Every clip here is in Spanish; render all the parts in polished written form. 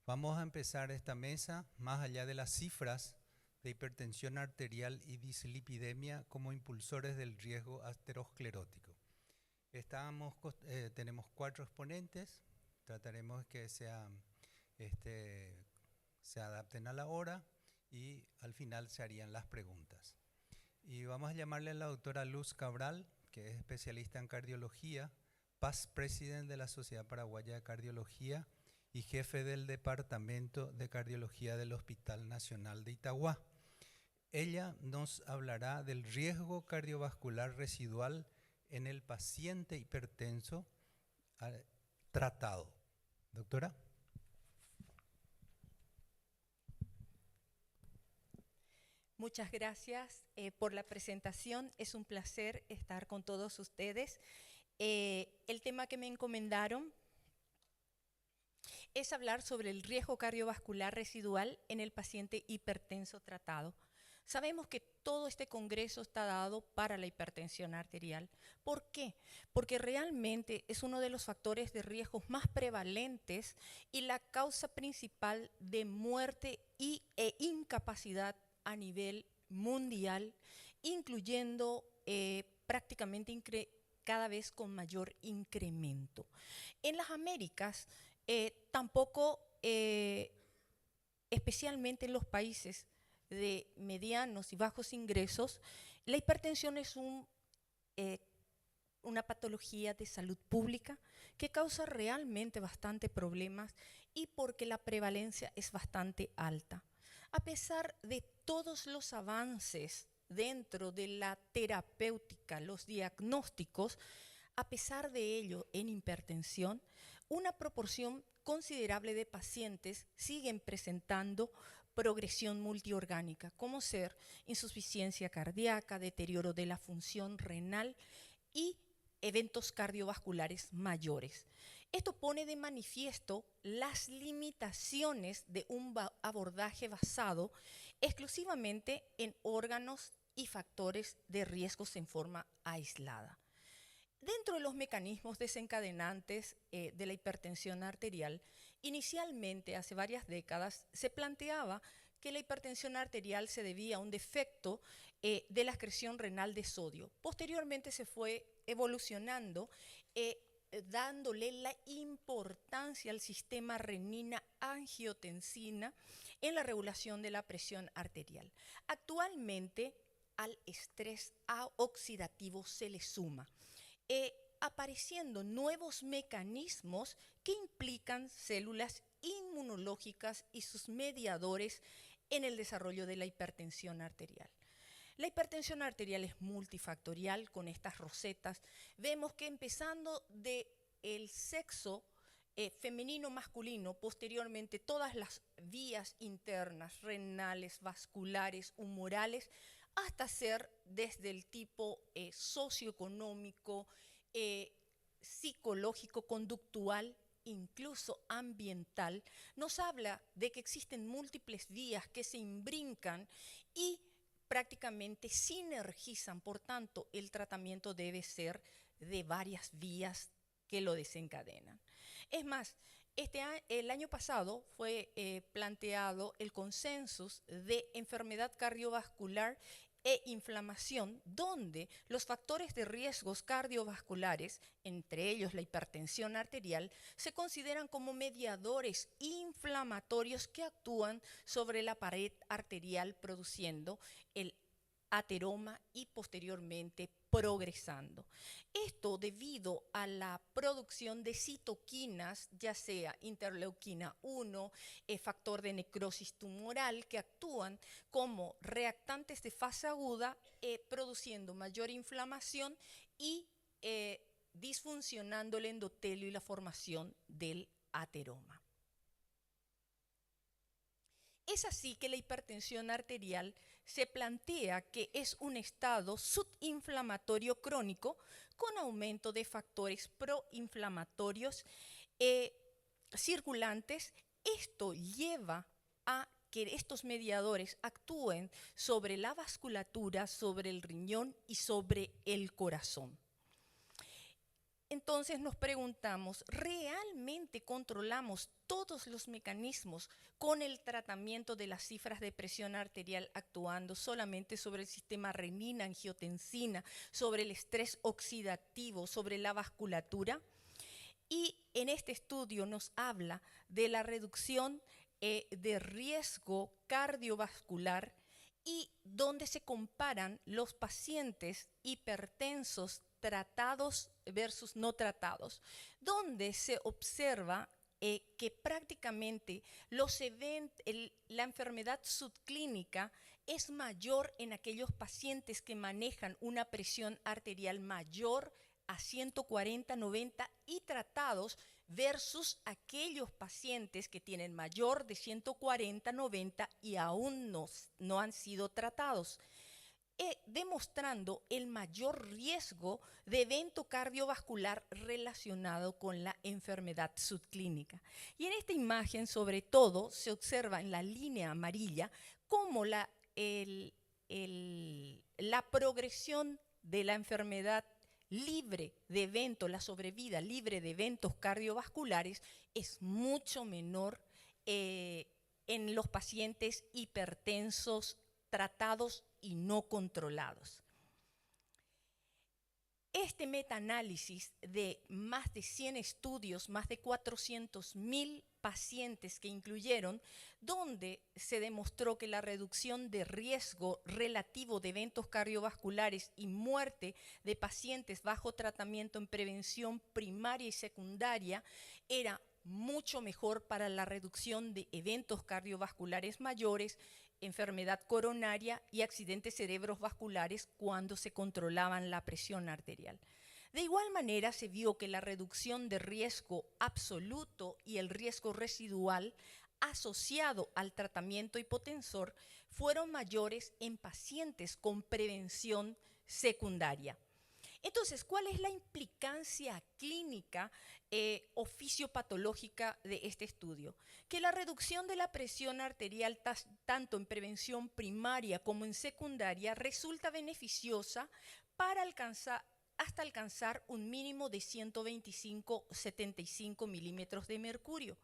Vamos a empezar esta mesa más allá de las cifras de hipertensión arterial y dislipidemia como impulsores del riesgo aterosclerótico. Tenemos 4 exponentes, trataremos que se adapten a la hora y al final se harían las preguntas. Y vamos a llamarle a la doctora Luz Cabral, que es especialista en cardiología, past president de la Sociedad Paraguaya de Cardiología y jefe del Departamento de Cardiología del Hospital Nacional de Itagua. Ella nos hablará del riesgo cardiovascular residual en el paciente hipertenso tratado. Doctora. Muchas gracias por la presentación. Es un placer estar con todos ustedes. El tema que me encomendaron es hablar sobre el riesgo cardiovascular residual en el paciente hipertenso tratado. Sabemos que todo este congreso está dado para la hipertensión arterial. ¿Por qué? Porque realmente es uno de los factores de riesgo más prevalentes y la causa principal de muerte e incapacidad a nivel mundial, incluyendo prácticamente cada vez con mayor incremento. En las Américas, tampoco, especialmente en los países de medianos y bajos ingresos, la hipertensión es una patología de salud pública que causa realmente bastante problemas y porque la prevalencia es bastante alta. A pesar de todos los avances dentro de la terapéutica, los diagnósticos, a pesar de ello, en hipertensión, una proporción considerable de pacientes siguen presentando progresión multiorgánica, como ser insuficiencia cardíaca, deterioro de la función renal y eventos cardiovasculares mayores. Esto pone de manifiesto las limitaciones de un abordaje basado exclusivamente en órganos y factores de riesgos en forma aislada. Dentro de los mecanismos desencadenantes de la hipertensión arterial, inicialmente, hace varias décadas, se planteaba que la hipertensión arterial se debía a un defecto de la excreción renal de sodio. Posteriormente se fue evolucionando, dándole la importancia al sistema renina-angiotensina en la regulación de la presión arterial. Actualmente, al estrés oxidativo se le suma apareciendo nuevos mecanismos que implican células inmunológicas y sus mediadores en el desarrollo de la hipertensión arterial. La hipertensión arterial es multifactorial con estas rosetas. Vemos que empezando del sexo femenino-masculino, posteriormente todas las vías internas, renales, vasculares, humorales, hasta ser desde el tipo socioeconómico, psicológico, conductual, incluso ambiental, nos habla de que existen múltiples vías que se imbrincan y prácticamente sinergizan. Por tanto, el tratamiento debe ser de varias vías que lo desencadenan. Es más, el año pasado fue planteado el consensus de enfermedad cardiovascular e inflamación, donde los factores de riesgos cardiovasculares, entre ellos la hipertensión arterial, se consideran como mediadores inflamatorios que actúan sobre la pared arterial produciendo el ateroma y posteriormente progresando. Esto debido a la producción de citoquinas, ya sea interleuquina 1, factor de necrosis tumoral, que actúan como reactantes de fase aguda, produciendo mayor inflamación y disfuncionando el endotelio y la formación del ateroma. Es así que la hipertensión arterial se plantea que es un estado subinflamatorio crónico con aumento de factores proinflamatorios circulantes. Esto lleva a que estos mediadores actúen sobre la vasculatura, sobre el riñón y sobre el corazón. entonces nos preguntamos, ¿realmente controlamos todos los mecanismos con el tratamiento de las cifras de presión arterial actuando solamente sobre el sistema renina-angiotensina, sobre el estrés oxidativo, sobre la vasculatura? Y en este estudio nos habla de la reducción de riesgo cardiovascular y donde se comparan los pacientes hipertensos tratados versus no tratados, donde se observa que prácticamente la enfermedad subclínica es mayor en aquellos pacientes que manejan una presión arterial mayor a 140/90 y tratados versus aquellos pacientes que tienen mayor de 140/90 y aún no han sido tratados, demostrando el mayor riesgo de evento cardiovascular relacionado con la enfermedad subclínica. Y en esta imagen, sobre todo, se observa en la línea amarilla cómo la progresión de la enfermedad libre de eventos, la sobrevida libre de eventos cardiovasculares es mucho menor en los pacientes hipertensos tratados y no controlados. Este metaanálisis de más de 100 estudios, más de 400.000 pacientes que incluyeron, donde se demostró que la reducción de riesgo relativo de eventos cardiovasculares y muerte de pacientes bajo tratamiento en prevención primaria y secundaria era mucho mejor para la reducción de eventos cardiovasculares mayores, enfermedad coronaria y accidentes cerebrovasculares cuando se controlaban la presión arterial. De igual manera, se vio que la reducción de riesgo absoluto y el riesgo residual asociado al tratamiento hipotensor fueron mayores en pacientes con prevención secundaria. Entonces, ¿cuál es la implicancia clínica o fisiopatológica de este estudio? Que la reducción de la presión arterial tanto en prevención primaria como en secundaria resulta beneficiosa para hasta alcanzar un mínimo de 125/75 milímetros de mercurio,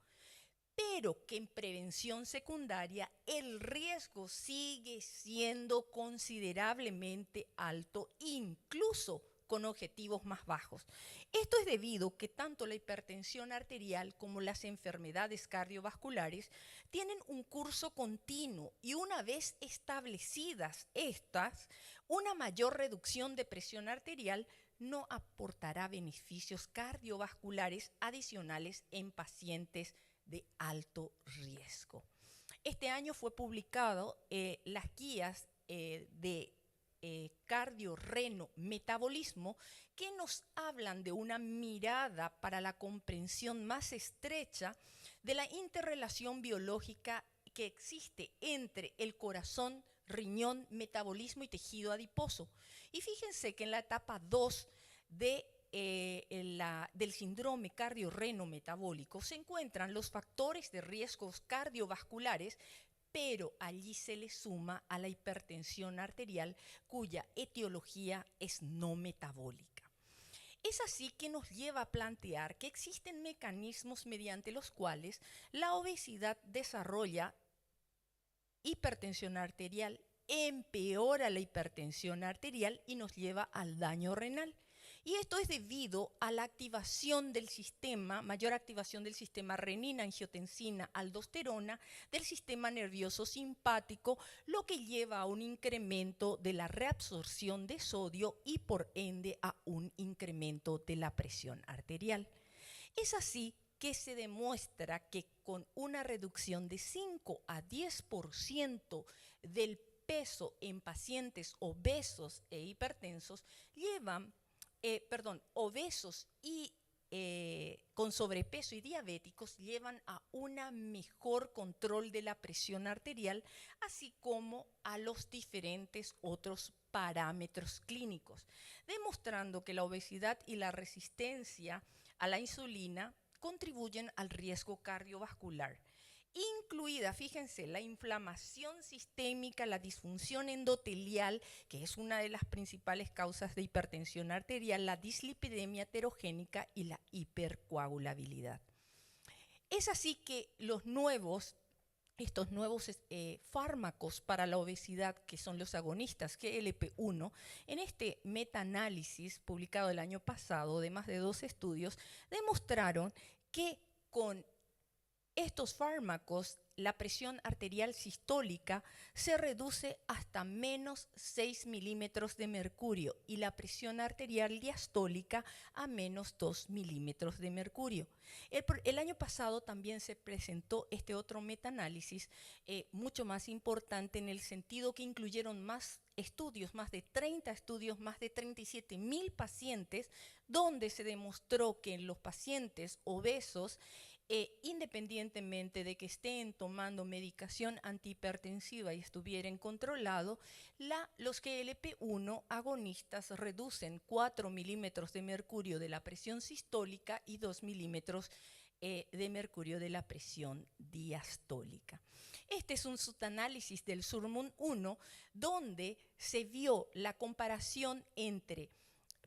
pero que en prevención secundaria el riesgo sigue siendo considerablemente alto, incluso con objetivos más bajos. Esto es debido a que tanto la hipertensión arterial como las enfermedades cardiovasculares tienen un curso continuo y una vez establecidas estas, una mayor reducción de presión arterial no aportará beneficios cardiovasculares adicionales en pacientes de alto riesgo. Este año fue publicado las guías de cardio-reno-metabolismo que nos hablan de una mirada para la comprensión más estrecha de la interrelación biológica que existe entre el corazón, riñón, metabolismo y tejido adiposo. Y fíjense que en la etapa 2 del síndrome cardio-reno-metabólico se encuentran los factores de riesgos cardiovasculares, pero allí se le suma a la hipertensión arterial cuya etiología es no metabólica. Es así que nos lleva a plantear que existen mecanismos mediante los cuales la obesidad desarrolla hipertensión arterial, empeora la hipertensión arterial y nos lleva al daño renal. Y esto es debido a la activación del sistema, mayor activación del sistema renina, angiotensina, aldosterona, del sistema nervioso simpático, lo que lleva a un incremento de la reabsorción de sodio y por ende a un incremento de la presión arterial. Es así que se demuestra que con una reducción de 5 a 10% del peso en pacientes obesos e hipertensos obesos y con sobrepeso y diabéticos llevan a un mejor control de la presión arterial, así como a los diferentes otros parámetros clínicos, demostrando que la obesidad y la resistencia a la insulina contribuyen al riesgo cardiovascular. incluida, fíjense, la inflamación sistémica, la disfunción endotelial, que es una de las principales causas de hipertensión arterial, la dislipidemia heterogénica y la hipercoagulabilidad. Es así que estos nuevos fármacos para la obesidad, que son los agonistas GLP-1, en este metaanálisis publicado el año pasado de más de 2 estudios, demostraron que con estos fármacos la presión arterial sistólica se reduce hasta menos 6 milímetros de mercurio y la presión arterial diastólica a menos 2 milímetros de mercurio. El año pasado también se presentó este otro metaanálisis mucho más importante en el sentido que incluyeron más estudios, más de 30 estudios, más de 37.000 pacientes, donde se demostró que en los pacientes obesos, independientemente de que estén tomando medicación antihipertensiva y estuvieran controlados, los GLP-1 agonistas reducen 4 milímetros de mercurio de la presión sistólica y 2 milímetros de mercurio de la presión diastólica. Este es un sutanálisis del Surmont 1, donde se vio la comparación entre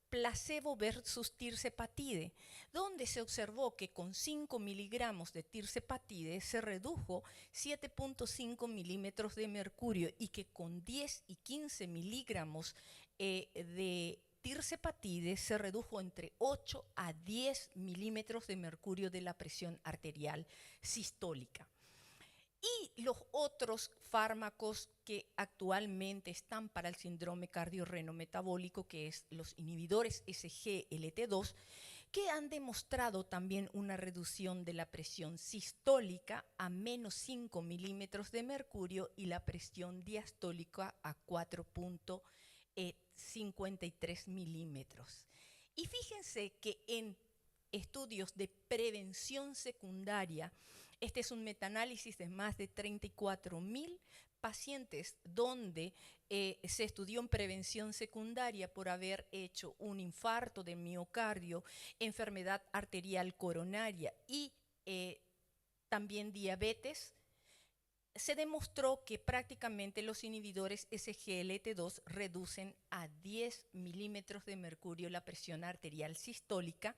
placebo versus tirzepatide, donde se observó que con 5 miligramos de tirzepatide se redujo 7.5 milímetros de mercurio y que con 10 y 15 miligramos de tirzepatide se redujo entre 8 a 10 milímetros de mercurio de la presión arterial sistólica. Y los otros fármacos que actualmente están para el síndrome cardiorrenometabólico, que es los inhibidores SGLT2, que han demostrado también una reducción de la presión sistólica a menos 5 milímetros de mercurio y la presión diastólica a 4.53 milímetros. Y fíjense que en estudios de prevención secundaria, este es un metaanálisis de más de 34.000 pacientes donde se estudió en prevención secundaria por haber hecho un infarto de miocardio, enfermedad arterial coronaria y también diabetes. Se demostró que prácticamente los inhibidores SGLT2 reducen a 10 milímetros de mercurio la presión arterial sistólica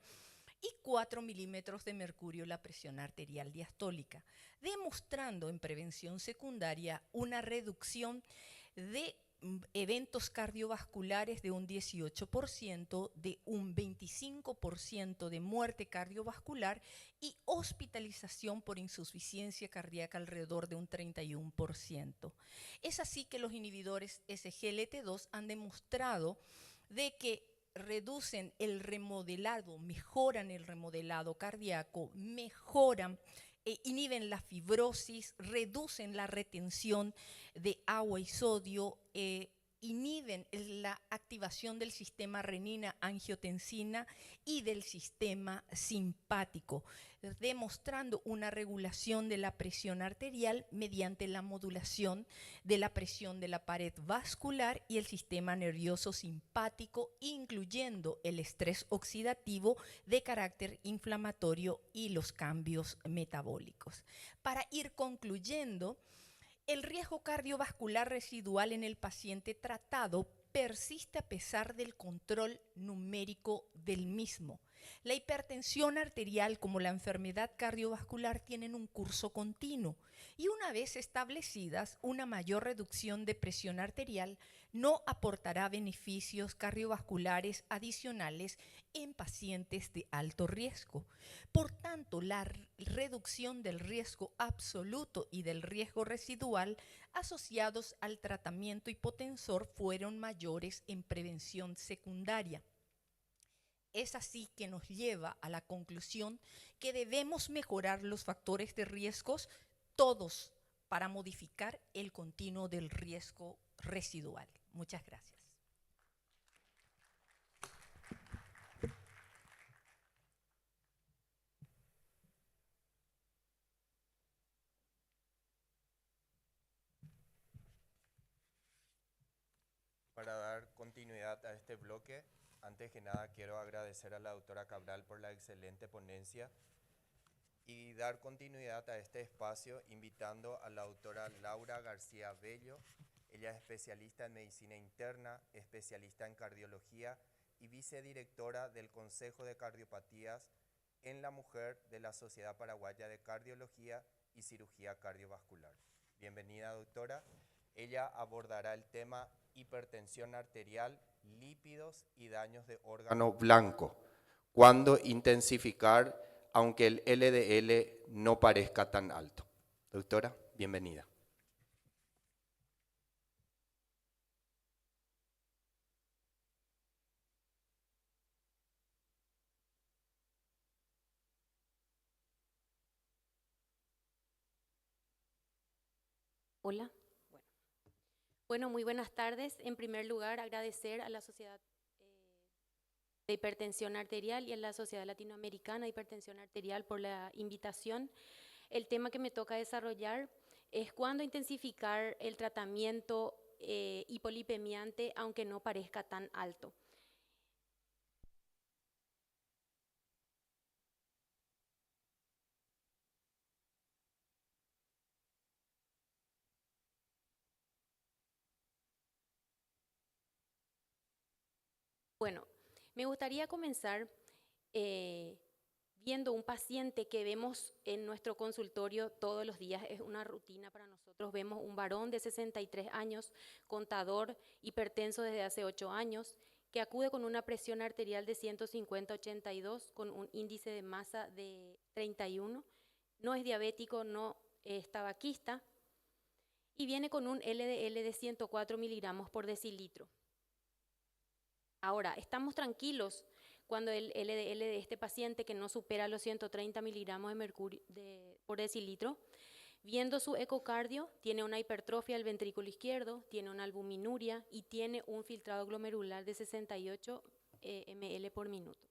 y 4 milímetros de mercurio la presión arterial diastólica, demostrando en prevención secundaria una reducción de eventos cardiovasculares de un 18%, de un 25% de muerte cardiovascular y hospitalización por insuficiencia cardíaca alrededor de un 31%. Es así que los inhibidores SGLT2 han demostrado de que reducen el remodelado, mejoran el remodelado cardíaco, inhiben la fibrosis, reducen la retención de agua y sodio, inhiben la activación del sistema renina-angiotensina y del sistema simpático, demostrando una regulación de la presión arterial mediante la modulación de la presión de la pared vascular y el sistema nervioso simpático, incluyendo el estrés oxidativo de carácter inflamatorio y los cambios metabólicos. Para ir concluyendo, el riesgo cardiovascular residual en el paciente tratado persiste a pesar del control numérico del mismo. La hipertensión arterial como la enfermedad cardiovascular tienen un curso continuo y una vez establecidas, una mayor reducción de presión arterial no aportará beneficios cardiovasculares adicionales en pacientes de alto riesgo. Por tanto, la reducción del riesgo absoluto y del riesgo residual asociados al tratamiento hipotensor fueron mayores en prevención secundaria. Es así que nos lleva a la conclusión que debemos mejorar los factores de riesgos todos para modificar el continuo del riesgo residual. Muchas gracias. Para dar continuidad a este bloque, antes que nada quiero agradecer a la doctora Cabral por la excelente ponencia y dar continuidad a este espacio invitando a la doctora Laura García Bello. Ella es especialista en medicina interna, especialista en cardiología y vicedirectora del Consejo de Cardiopatías en la Mujer de la Sociedad Paraguaya de Cardiología y Cirugía Cardiovascular. Bienvenida, doctora. Ella abordará el tema hipertensión arterial, lípidos y daños de órgano blanco. ¿Cuándo intensificar aunque el LDL no parezca tan alto? Doctora, bienvenida. Hola. Bueno, muy buenas tardes. En primer lugar, agradecer a la Sociedad de Hipertensión Arterial y a la Sociedad Latinoamericana de Hipertensión Arterial por la invitación. El tema que me toca desarrollar es cuándo intensificar el tratamiento hipolipemiante aunque no parezca tan alto. Bueno, me gustaría comenzar viendo un paciente que vemos en nuestro consultorio todos los días. Es una rutina para nosotros. Vemos un varón de 63 años, contador, hipertenso desde hace 8 años, que acude con una presión arterial de 150/82, con un índice de masa de 31. No es diabético, no es tabaquista y viene con un LDL de 104 miligramos por decilitro. Ahora, estamos tranquilos cuando el LDL de este paciente, que no supera los 130 miligramos de mercurio por decilitro, viendo su ecocardio, tiene una hipertrofia del ventrículo izquierdo, tiene una albuminuria y tiene un filtrado glomerular de 68 ml por minuto.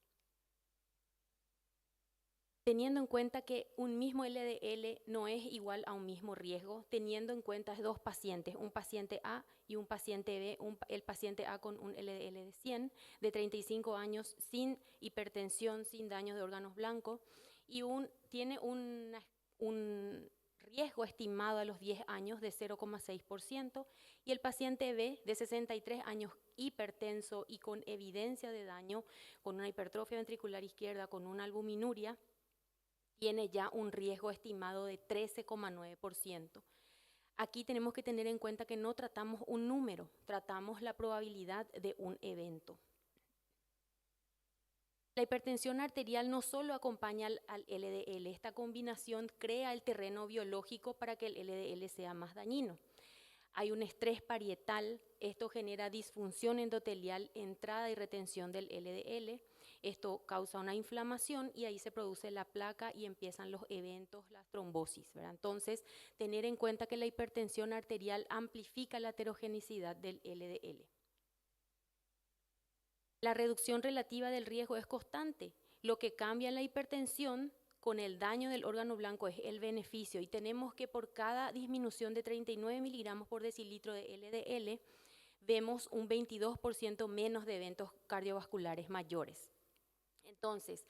Teniendo en cuenta que un mismo LDL no es igual a un mismo riesgo, teniendo en cuenta dos pacientes, un paciente A y un paciente B, el paciente A con un LDL de 100, de 35 años, sin hipertensión, sin daños de órganos blancos, y tiene un riesgo estimado a los 10 años de 0,6%, y el paciente B de 63 años, hipertenso y con evidencia de daño, con una hipertrofia ventricular izquierda, con una albuminuria, tiene ya un riesgo estimado de 13,9%. Aquí tenemos que tener en cuenta que no tratamos un número, tratamos la probabilidad de un evento. La hipertensión arterial no solo acompaña al LDL, esta combinación crea el terreno biológico para que el LDL sea más dañino. Hay un estrés parietal, esto genera disfunción endotelial, entrada y retención del LDL. Esto causa una inflamación y ahí se produce la placa y empiezan los eventos, las trombosis, ¿verdad? Entonces, tener en cuenta que la hipertensión arterial amplifica la heterogenicidad del LDL. La reducción relativa del riesgo es constante. Lo que cambia en la hipertensión con el daño del órgano blanco es el beneficio, y tenemos que por cada disminución de 39 miligramos por decilitro de LDL, vemos un 22% menos de eventos cardiovasculares mayores. Entonces,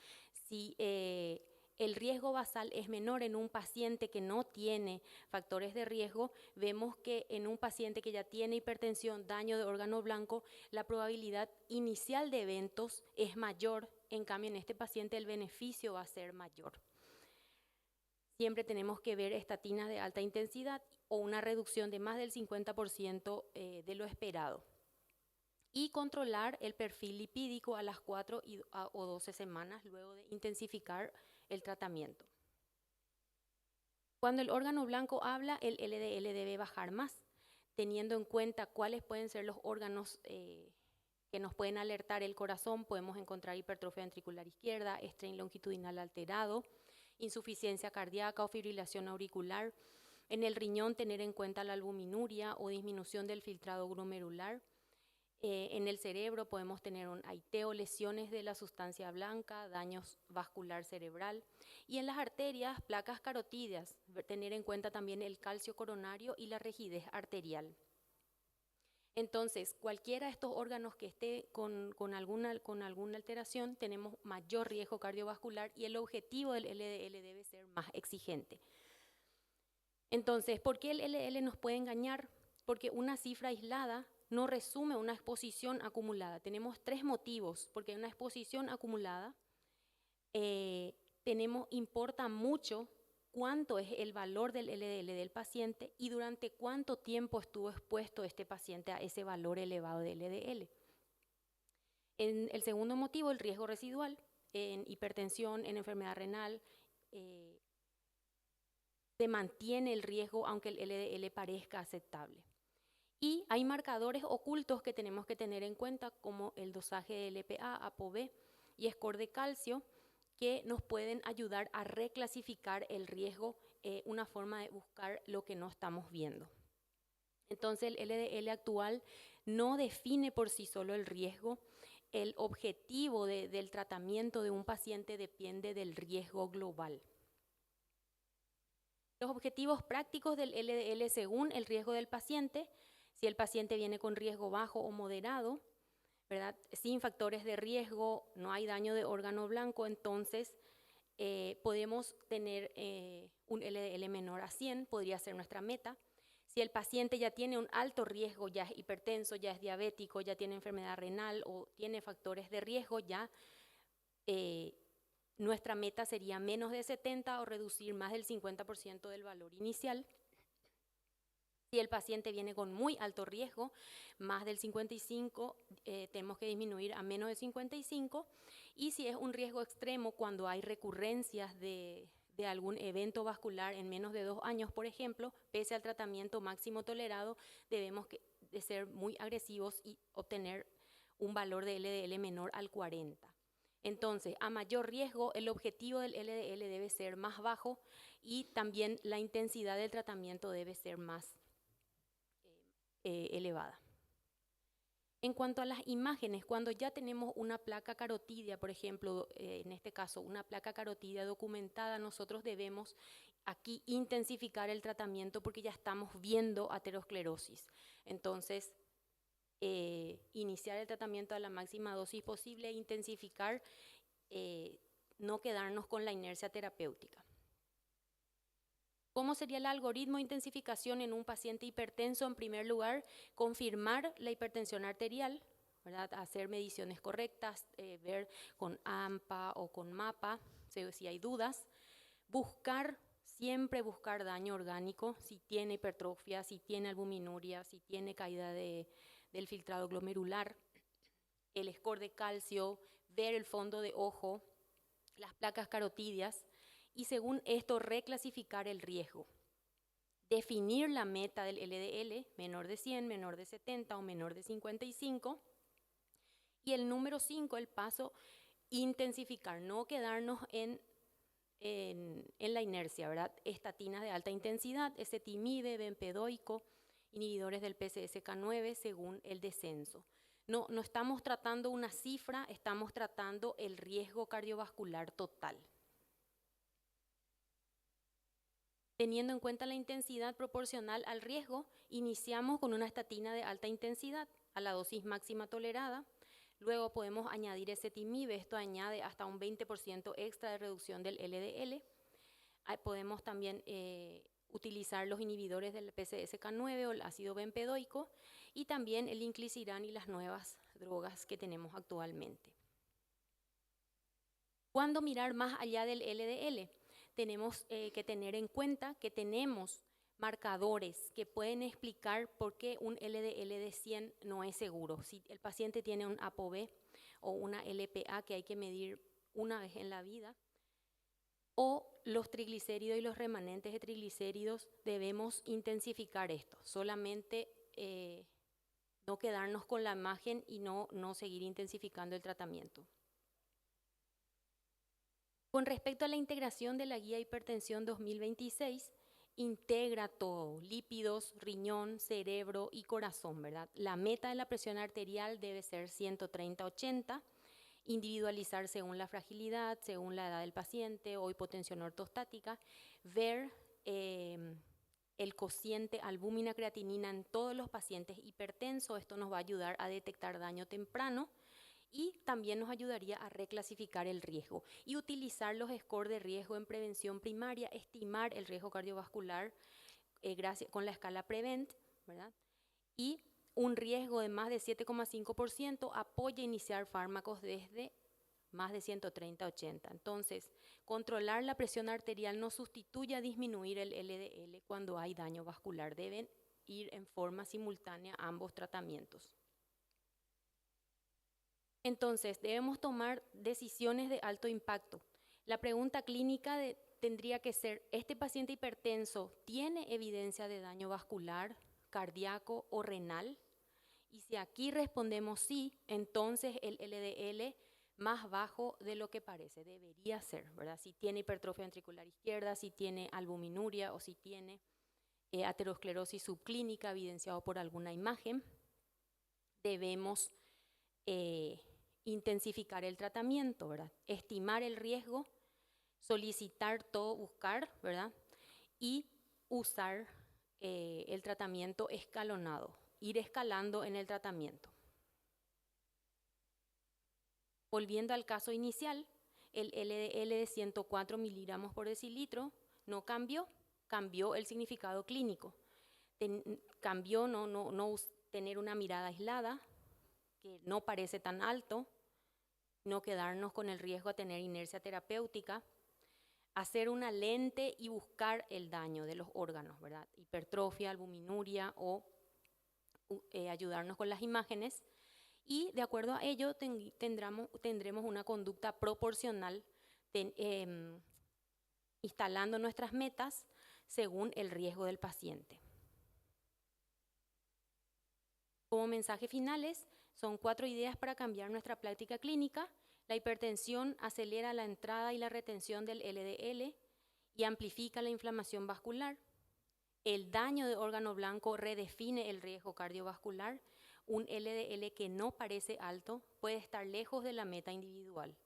si el riesgo basal es menor en un paciente que no tiene factores de riesgo, vemos que en un paciente que ya tiene hipertensión, daño de órgano blanco, la probabilidad inicial de eventos es mayor. En cambio, en este paciente el beneficio va a ser mayor. Siempre tenemos que ver estatinas de alta intensidad o una reducción de más del 50% de lo esperado. Y controlar el perfil lipídico a las 4 o 12 semanas luego de intensificar el tratamiento. Cuando el órgano blanco habla, el LDL debe bajar más, teniendo en cuenta cuáles pueden ser los órganos que nos pueden alertar. El corazón, podemos encontrar hipertrofia ventricular izquierda, strain longitudinal alterado, insuficiencia cardíaca o fibrilación auricular. En el riñón, tener en cuenta la albuminuria o disminución del filtrado glomerular. En el cerebro podemos tener un aiteo, lesiones de la sustancia blanca, daños vascular cerebral. Y en las arterias, placas carotídeas, tener en cuenta también el calcio coronario y la rigidez arterial. Entonces, cualquiera de estos órganos que esté con alguna alteración, tenemos mayor riesgo cardiovascular y el objetivo del LDL debe ser más exigente. Entonces, ¿por qué el LDL nos puede engañar? Porque una cifra aislada no resume una exposición acumulada. Tenemos 3 motivos, porque una exposición acumulada importa mucho cuánto es el valor del LDL del paciente y durante cuánto tiempo estuvo expuesto este paciente a ese valor elevado de LDL. En el segundo motivo, el riesgo residual, en hipertensión, en enfermedad renal, se mantiene el riesgo aunque el LDL parezca aceptable. Y hay marcadores ocultos que tenemos que tener en cuenta como el dosaje de LPA, ApoB y score de calcio, que nos pueden ayudar a reclasificar el riesgo, una forma de buscar lo que no estamos viendo. Entonces el LDL actual no define por sí solo el riesgo. El objetivo del tratamiento de un paciente depende del riesgo global. Los objetivos prácticos del LDL según el riesgo del paciente, si el paciente viene con riesgo bajo o moderado, ¿verdad? Sin factores de riesgo, no hay daño de órgano blanco, entonces podemos tener un LDL menor a 100, podría ser nuestra meta. Si el paciente ya tiene un alto riesgo, ya es hipertenso, ya es diabético, ya tiene enfermedad renal o tiene factores de riesgo, ya nuestra meta sería menos de 70 o reducir más del 50% del valor inicial. Si el paciente viene con muy alto riesgo, más del 55, tenemos que disminuir a menos de 55. Y si es un riesgo extremo, cuando hay recurrencias de algún evento vascular en menos de 2 años, por ejemplo, pese al tratamiento máximo tolerado, debemos de ser muy agresivos y obtener un valor de LDL menor al 40. Entonces, a mayor riesgo, el objetivo del LDL debe ser más bajo y también la intensidad del tratamiento debe ser más elevada. En cuanto a las imágenes, cuando ya tenemos una placa carotidia, por ejemplo, en este caso una placa carotidia documentada, nosotros debemos aquí intensificar el tratamiento porque ya estamos viendo aterosclerosis. Entonces, iniciar el tratamiento a la máxima dosis posible e intensificar, no quedarnos con la inercia terapéutica. ¿Cómo sería el algoritmo de intensificación en un paciente hipertenso? En primer lugar, confirmar la hipertensión arterial, ¿verdad? Hacer mediciones correctas, ver con AMPA o con MAPA si hay dudas. Siempre buscar daño orgánico, si tiene hipertrofia, si tiene albuminuria, si tiene caída del filtrado glomerular, el score de calcio, ver el fondo de ojo, las placas carotidias, y según esto reclasificar el riesgo. Definir la meta del LDL, menor de 100, menor de 70 o menor de 55. Y el número 5, el paso, intensificar, no quedarnos en la inercia, ¿verdad? Estatinas de alta intensidad, ezetimibe, bempedoico, inhibidores del PCSK9 según el descenso. No estamos tratando una cifra, estamos tratando el riesgo cardiovascular total. Teniendo en cuenta la intensidad proporcional al riesgo, iniciamos con una estatina de alta intensidad a la dosis máxima tolerada. Luego podemos añadir ezetimibe, esto añade hasta un 20% extra de reducción del LDL. Podemos también utilizar los inhibidores del PCSK9 o el ácido bempedoico y también el inclisiran y las nuevas drogas que tenemos actualmente. ¿Cuándo mirar más allá del LDL? Tenemos que tener en cuenta que tenemos marcadores que pueden explicar por qué un LDL de 100 no es seguro. Si el paciente tiene un ApoB o una LPA que hay que medir una vez en la vida, o los triglicéridos y los remanentes de triglicéridos, debemos intensificar esto. Solamente no quedarnos con la imagen y no seguir intensificando el tratamiento. Con respecto a la integración de la Guía Hipertensión 2026, integra todo, lípidos, riñón, cerebro y corazón, ¿verdad? La meta de la presión arterial debe ser 130/80, individualizar según la fragilidad, según la edad del paciente o hipotensión ortostática, ver el el cociente albúmina-creatinina en todos los pacientes hipertensos. Esto nos va a ayudar a detectar daño temprano y también nos ayudaría a reclasificar el riesgo y utilizar los scores de riesgo en prevención primaria, estimar el riesgo cardiovascular con la escala PREVENT, ¿verdad? Y un riesgo de más de 7,5% apoya iniciar fármacos desde más de 130-80. Entonces, controlar la presión arterial no sustituye a disminuir el LDL cuando hay daño vascular. Deben ir en forma simultánea ambos tratamientos. Entonces, debemos tomar decisiones de alto impacto. La pregunta clínica tendría que ser, ¿este paciente hipertenso tiene evidencia de daño vascular, cardíaco o renal? Y si aquí respondemos sí, entonces el LDL más bajo de lo que parece debería ser, ¿verdad? Si tiene hipertrofia ventricular izquierda, si tiene albuminuria o si tiene aterosclerosis subclínica evidenciado por alguna imagen, debemos intensificar el tratamiento, ¿verdad? Estimar el riesgo, solicitar todo, buscar, ¿verdad? Y usar el tratamiento escalonado, ir escalando en el tratamiento. Volviendo al caso inicial, el LDL de 104 miligramos por decilitro no cambió, cambió el significado clínico. Cambió no tener una mirada aislada, que no parece tan alto, no quedarnos con el riesgo a tener inercia terapéutica, hacer una lente y buscar el daño de los órganos, ¿verdad? Hipertrofia, albuminuria o ayudarnos con las imágenes. Y de acuerdo a ello tendremos una conducta proporcional instalando nuestras metas según el riesgo del paciente. Como mensajes finales, son 4 ideas para cambiar nuestra práctica clínica. La hipertensión acelera la entrada y la retención del LDL y amplifica la inflamación vascular. El daño de órgano blanco redefine el riesgo cardiovascular. Un LDL que no parece alto puede estar lejos de la meta individual.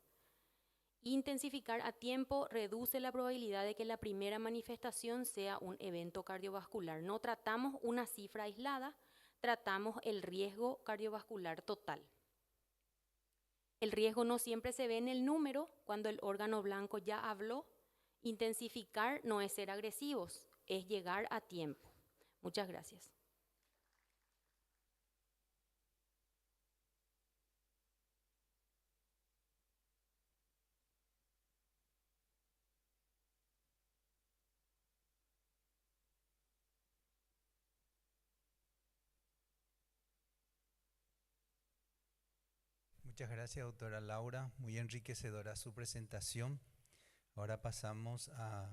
Intensificar a tiempo reduce la probabilidad de que la primera manifestación sea un evento cardiovascular. No tratamos una cifra aislada, tratamos el riesgo cardiovascular total. El riesgo no siempre se ve en el número cuando el órgano blanco ya habló. Intensificar no es ser agresivos, es llegar a tiempo. Muchas gracias. Muchas gracias, doctora Laura. Muy enriquecedora su presentación. Ahora pasamos a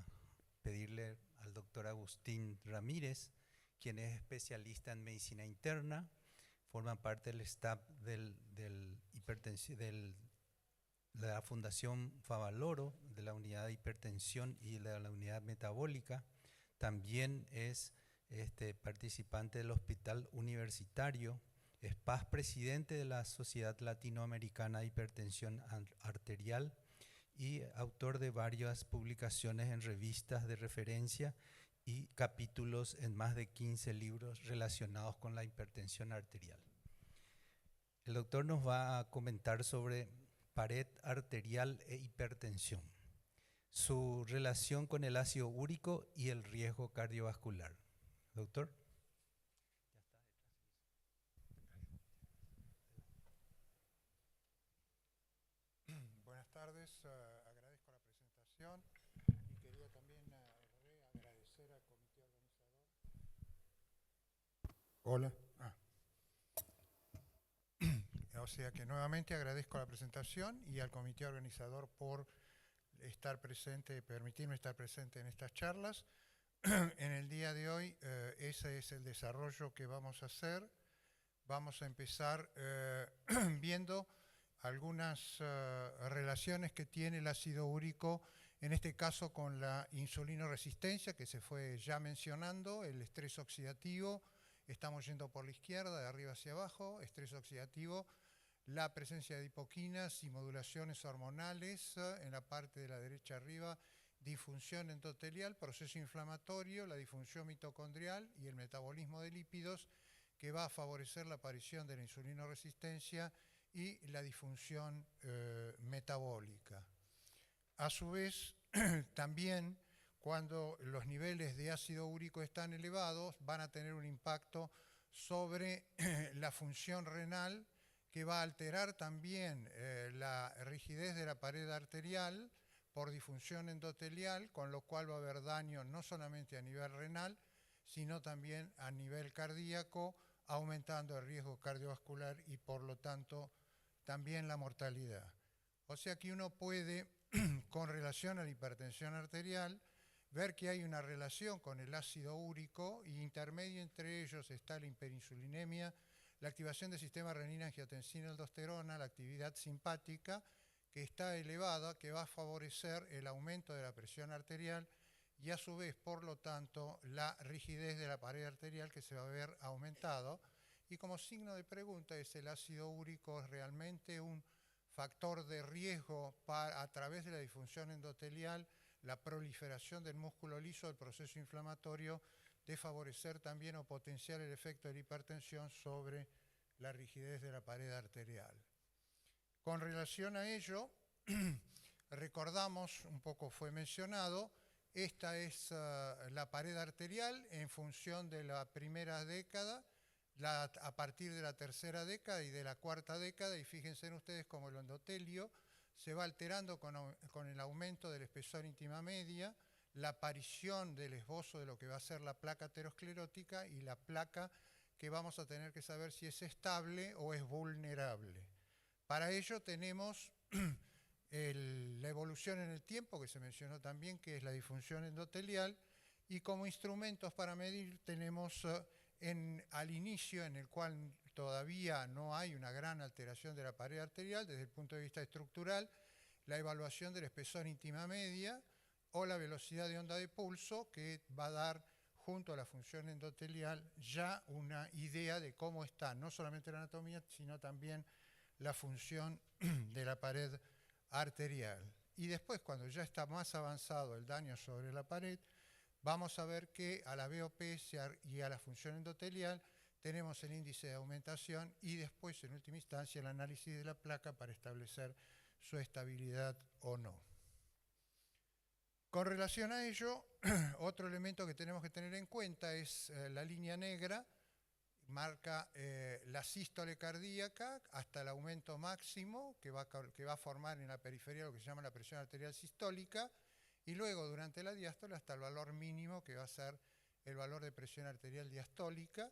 pedirle al doctor Agustín Ramírez, quien es especialista en medicina interna, forma parte del staff de la Fundación Favaloro, de la unidad de hipertensión y de la unidad metabólica. También es participante del Hospital Universitario. Es PAS presidente de la Sociedad Latinoamericana de Hipertensión Arterial y autor de varias publicaciones en revistas de referencia y capítulos en más de 15 libros relacionados con la hipertensión arterial. El doctor nos va a comentar sobre pared arterial e hipertensión, su relación con el ácido úrico y el riesgo cardiovascular. Doctor. Buenas tardes, agradezco la presentación y quería también agradecer al comité organizador. Hola. O sea que nuevamente agradezco la presentación y al comité organizador por estar presente, permitirme estar presente en estas charlas. En el día de hoy ese es el desarrollo que vamos a hacer. Vamos a empezar viendo algunas relaciones que tiene el ácido úrico, en este caso con la insulinoresistencia, que se fue ya mencionando, el estrés oxidativo. Estamos yendo por la izquierda, de arriba hacia abajo, estrés oxidativo, la presencia de hipoquinas y modulaciones hormonales en la parte de la derecha arriba, disfunción endotelial, proceso inflamatorio, la disfunción mitocondrial y el metabolismo de lípidos, que va a favorecer la aparición de la insulinoresistencia y la disfunción metabólica. A su vez, también cuando los niveles de ácido úrico están elevados, van a tener un impacto sobre la función renal, que va a alterar también la rigidez de la pared arterial por disfunción endotelial, con lo cual va a haber daño no solamente a nivel renal, sino también a nivel cardíaco, aumentando el riesgo cardiovascular y por lo tanto también la mortalidad. O sea que uno puede, con relación a la hipertensión arterial, ver que hay una relación con el ácido úrico y intermedio entre ellos está la hiperinsulinemia, la activación del sistema renina-angiotensina-aldosterona, la actividad simpática, que está elevada, que va a favorecer el aumento de la presión arterial y a su vez, por lo tanto, la rigidez de la pared arterial, que se va a ver aumentado. Y como signo de pregunta, ¿es el ácido úrico realmente un factor de riesgo a través de la disfunción endotelial, la proliferación del músculo liso, el proceso inflamatorio, de favorecer también o potenciar el efecto de la hipertensión sobre la rigidez de la pared arterial? Con relación a ello, recordamos, un poco fue mencionado, esta es la pared arterial en función de la primera década, a partir de la tercera década y de la cuarta década, y fíjense ustedes cómo el endotelio se va alterando con el aumento del espesor íntima media, la aparición del esbozo de lo que va a ser la placa aterosclerótica y la placa que vamos a tener que saber si es estable o es vulnerable. Para ello tenemos la evolución en el tiempo, que se mencionó también, que es la disfunción endotelial, y como instrumentos para medir tenemos al inicio, en el cual todavía no hay una gran alteración de la pared arterial desde el punto de vista estructural, la evaluación del espesor íntima media o la velocidad de onda de pulso, que va a dar, junto a la función endotelial, ya una idea de cómo está no solamente la anatomía, sino también la función de la pared arterial. Y después, cuando ya está más avanzado el daño sobre la pared, vamos a ver que a la BOP y a la función endotelial tenemos el índice de aumentación y después, en última instancia, el análisis de la placa para establecer su estabilidad o no. Con relación a ello, otro elemento que tenemos que tener en cuenta es la línea negra, marca la sístole cardíaca hasta el aumento máximo que va a formar en la periferia lo que se llama la presión arterial sistólica, y luego durante la diástole hasta el valor mínimo, que va a ser el valor de presión arterial diastólica.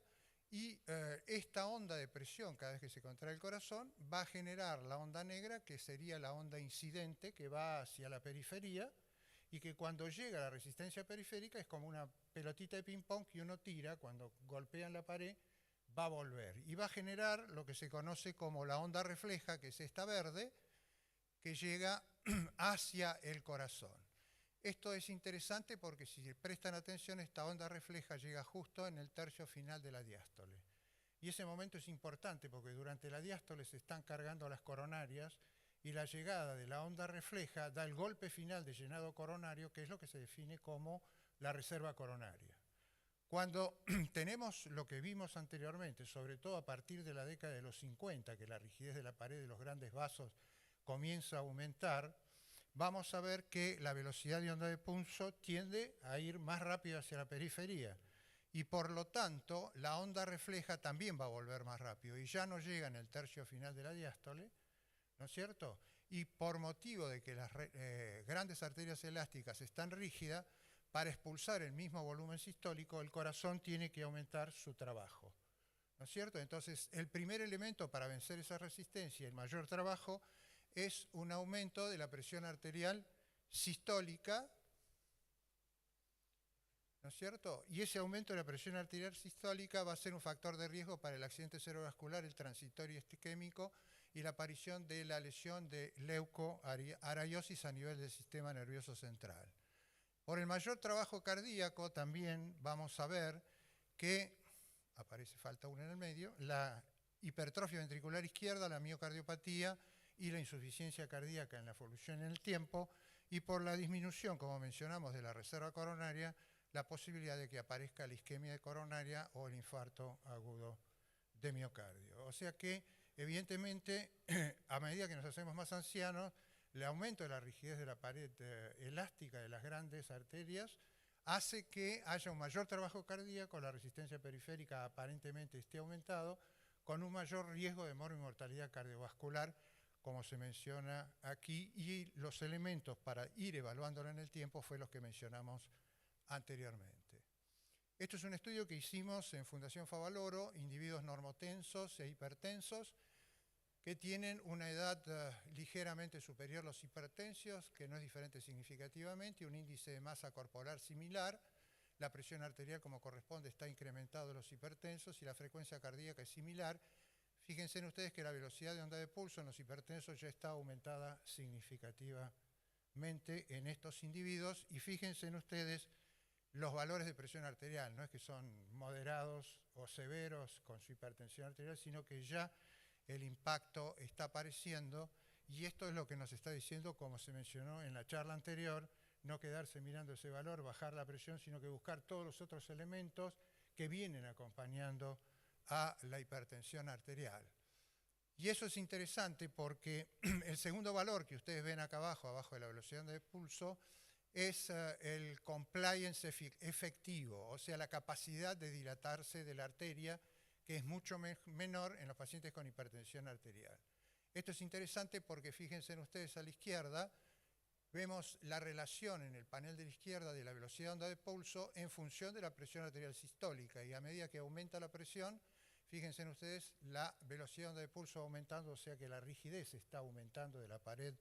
Y esta onda de presión, cada vez que se contrae el corazón, va a generar la onda negra, que sería la onda incidente, que va hacia la periferia, y que cuando llega a la resistencia periférica es como una pelotita de ping-pong que uno tira, cuando golpea en la pared, va a volver. Y va a generar lo que se conoce como la onda refleja, que es esta verde, que llega hacia el corazón. Esto es interesante porque si prestan atención, esta onda refleja llega justo en el tercio final de la diástole. Y ese momento es importante porque durante la diástole se están cargando las coronarias y la llegada de la onda refleja da el golpe final de llenado coronario, que es lo que se define como la reserva coronaria. Cuando tenemos lo que vimos anteriormente, sobre todo a partir de la década de los 50, que la rigidez de la pared de los grandes vasos comienza a aumentar, vamos a ver que la velocidad de onda de pulso tiende a ir más rápido hacia la periferia y por lo tanto la onda refleja también va a volver más rápido y ya no llega en el tercio final de la diástole, ¿no es cierto? Y por motivo de que las grandes arterias elásticas están rígidas, para expulsar el mismo volumen sistólico el corazón tiene que aumentar su trabajo, ¿no es cierto? Entonces el primer elemento para vencer esa resistencia y el mayor trabajo es un aumento de la presión arterial sistólica, ¿no es cierto? Y ese aumento de la presión arterial sistólica va a ser un factor de riesgo para el accidente cerebrovascular, el transitorio isquémico y la aparición de la lesión de leucoariosis a nivel del sistema nervioso central. Por el mayor trabajo cardíaco también vamos a ver que, falta una en el medio, la hipertrofia ventricular izquierda, la miocardiopatía y la insuficiencia cardíaca en la evolución en el tiempo y por la disminución, como mencionamos, de la reserva coronaria, la posibilidad de que aparezca la isquemia coronaria o el infarto agudo de miocardio. O sea que, evidentemente, a medida que nos hacemos más ancianos, el aumento de la rigidez de la pared elástica de las grandes arterias hace que haya un mayor trabajo cardíaco, la resistencia periférica aparentemente esté aumentado, con un mayor riesgo de mortalidad cardiovascular, como se menciona aquí, y los elementos para ir evaluándolo en el tiempo fue los que mencionamos anteriormente. Esto es un estudio que hicimos en Fundación Favaloro, individuos normotensos e hipertensos que tienen una edad ligeramente superior a los hipertensos, que no es diferente significativamente, un índice de masa corporal similar, la presión arterial como corresponde está incrementado en los hipertensos y la frecuencia cardíaca es similar. Fíjense en ustedes que la velocidad de onda de pulso en los hipertensos ya está aumentada significativamente en estos individuos y fíjense en ustedes los valores de presión arterial, no es que son moderados o severos con su hipertensión arterial, sino que ya el impacto está apareciendo y esto es lo que nos está diciendo, como se mencionó en la charla anterior, no quedarse mirando ese valor, bajar la presión, sino que buscar todos los otros elementos que vienen acompañando a la hipertensión arterial. Y eso es interesante porque el segundo valor que ustedes ven acá abajo de la velocidad de pulso, es el compliance efectivo, o sea, la capacidad de dilatarse de la arteria, que es mucho menor en los pacientes con hipertensión arterial. Esto es interesante porque fíjense en ustedes a la izquierda, vemos la relación en el panel de la izquierda de la velocidad de onda de pulso en función de la presión arterial sistólica, y a medida que aumenta la presión, fíjense en ustedes la velocidad de onda de pulso aumentando, o sea que la rigidez está aumentando de la pared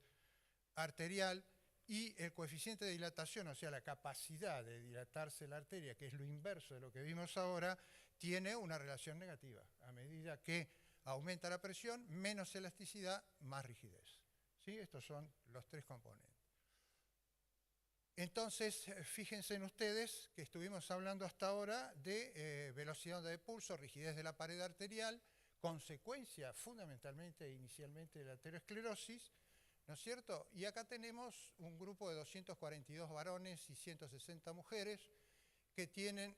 arterial, y el coeficiente de dilatación, o sea, la capacidad de dilatarse la arteria, que es lo inverso de lo que vimos ahora, tiene una relación negativa. A medida que aumenta la presión, menos elasticidad, más rigidez. ¿Sí? Estos son los tres componentes. Entonces, fíjense en ustedes que estuvimos hablando hasta ahora de velocidad de onda de pulso, rigidez de la pared arterial, consecuencia fundamentalmente e inicialmente de la aterosclerosis, ¿no es cierto? Y acá tenemos un grupo de 242 varones y 160 mujeres que tienen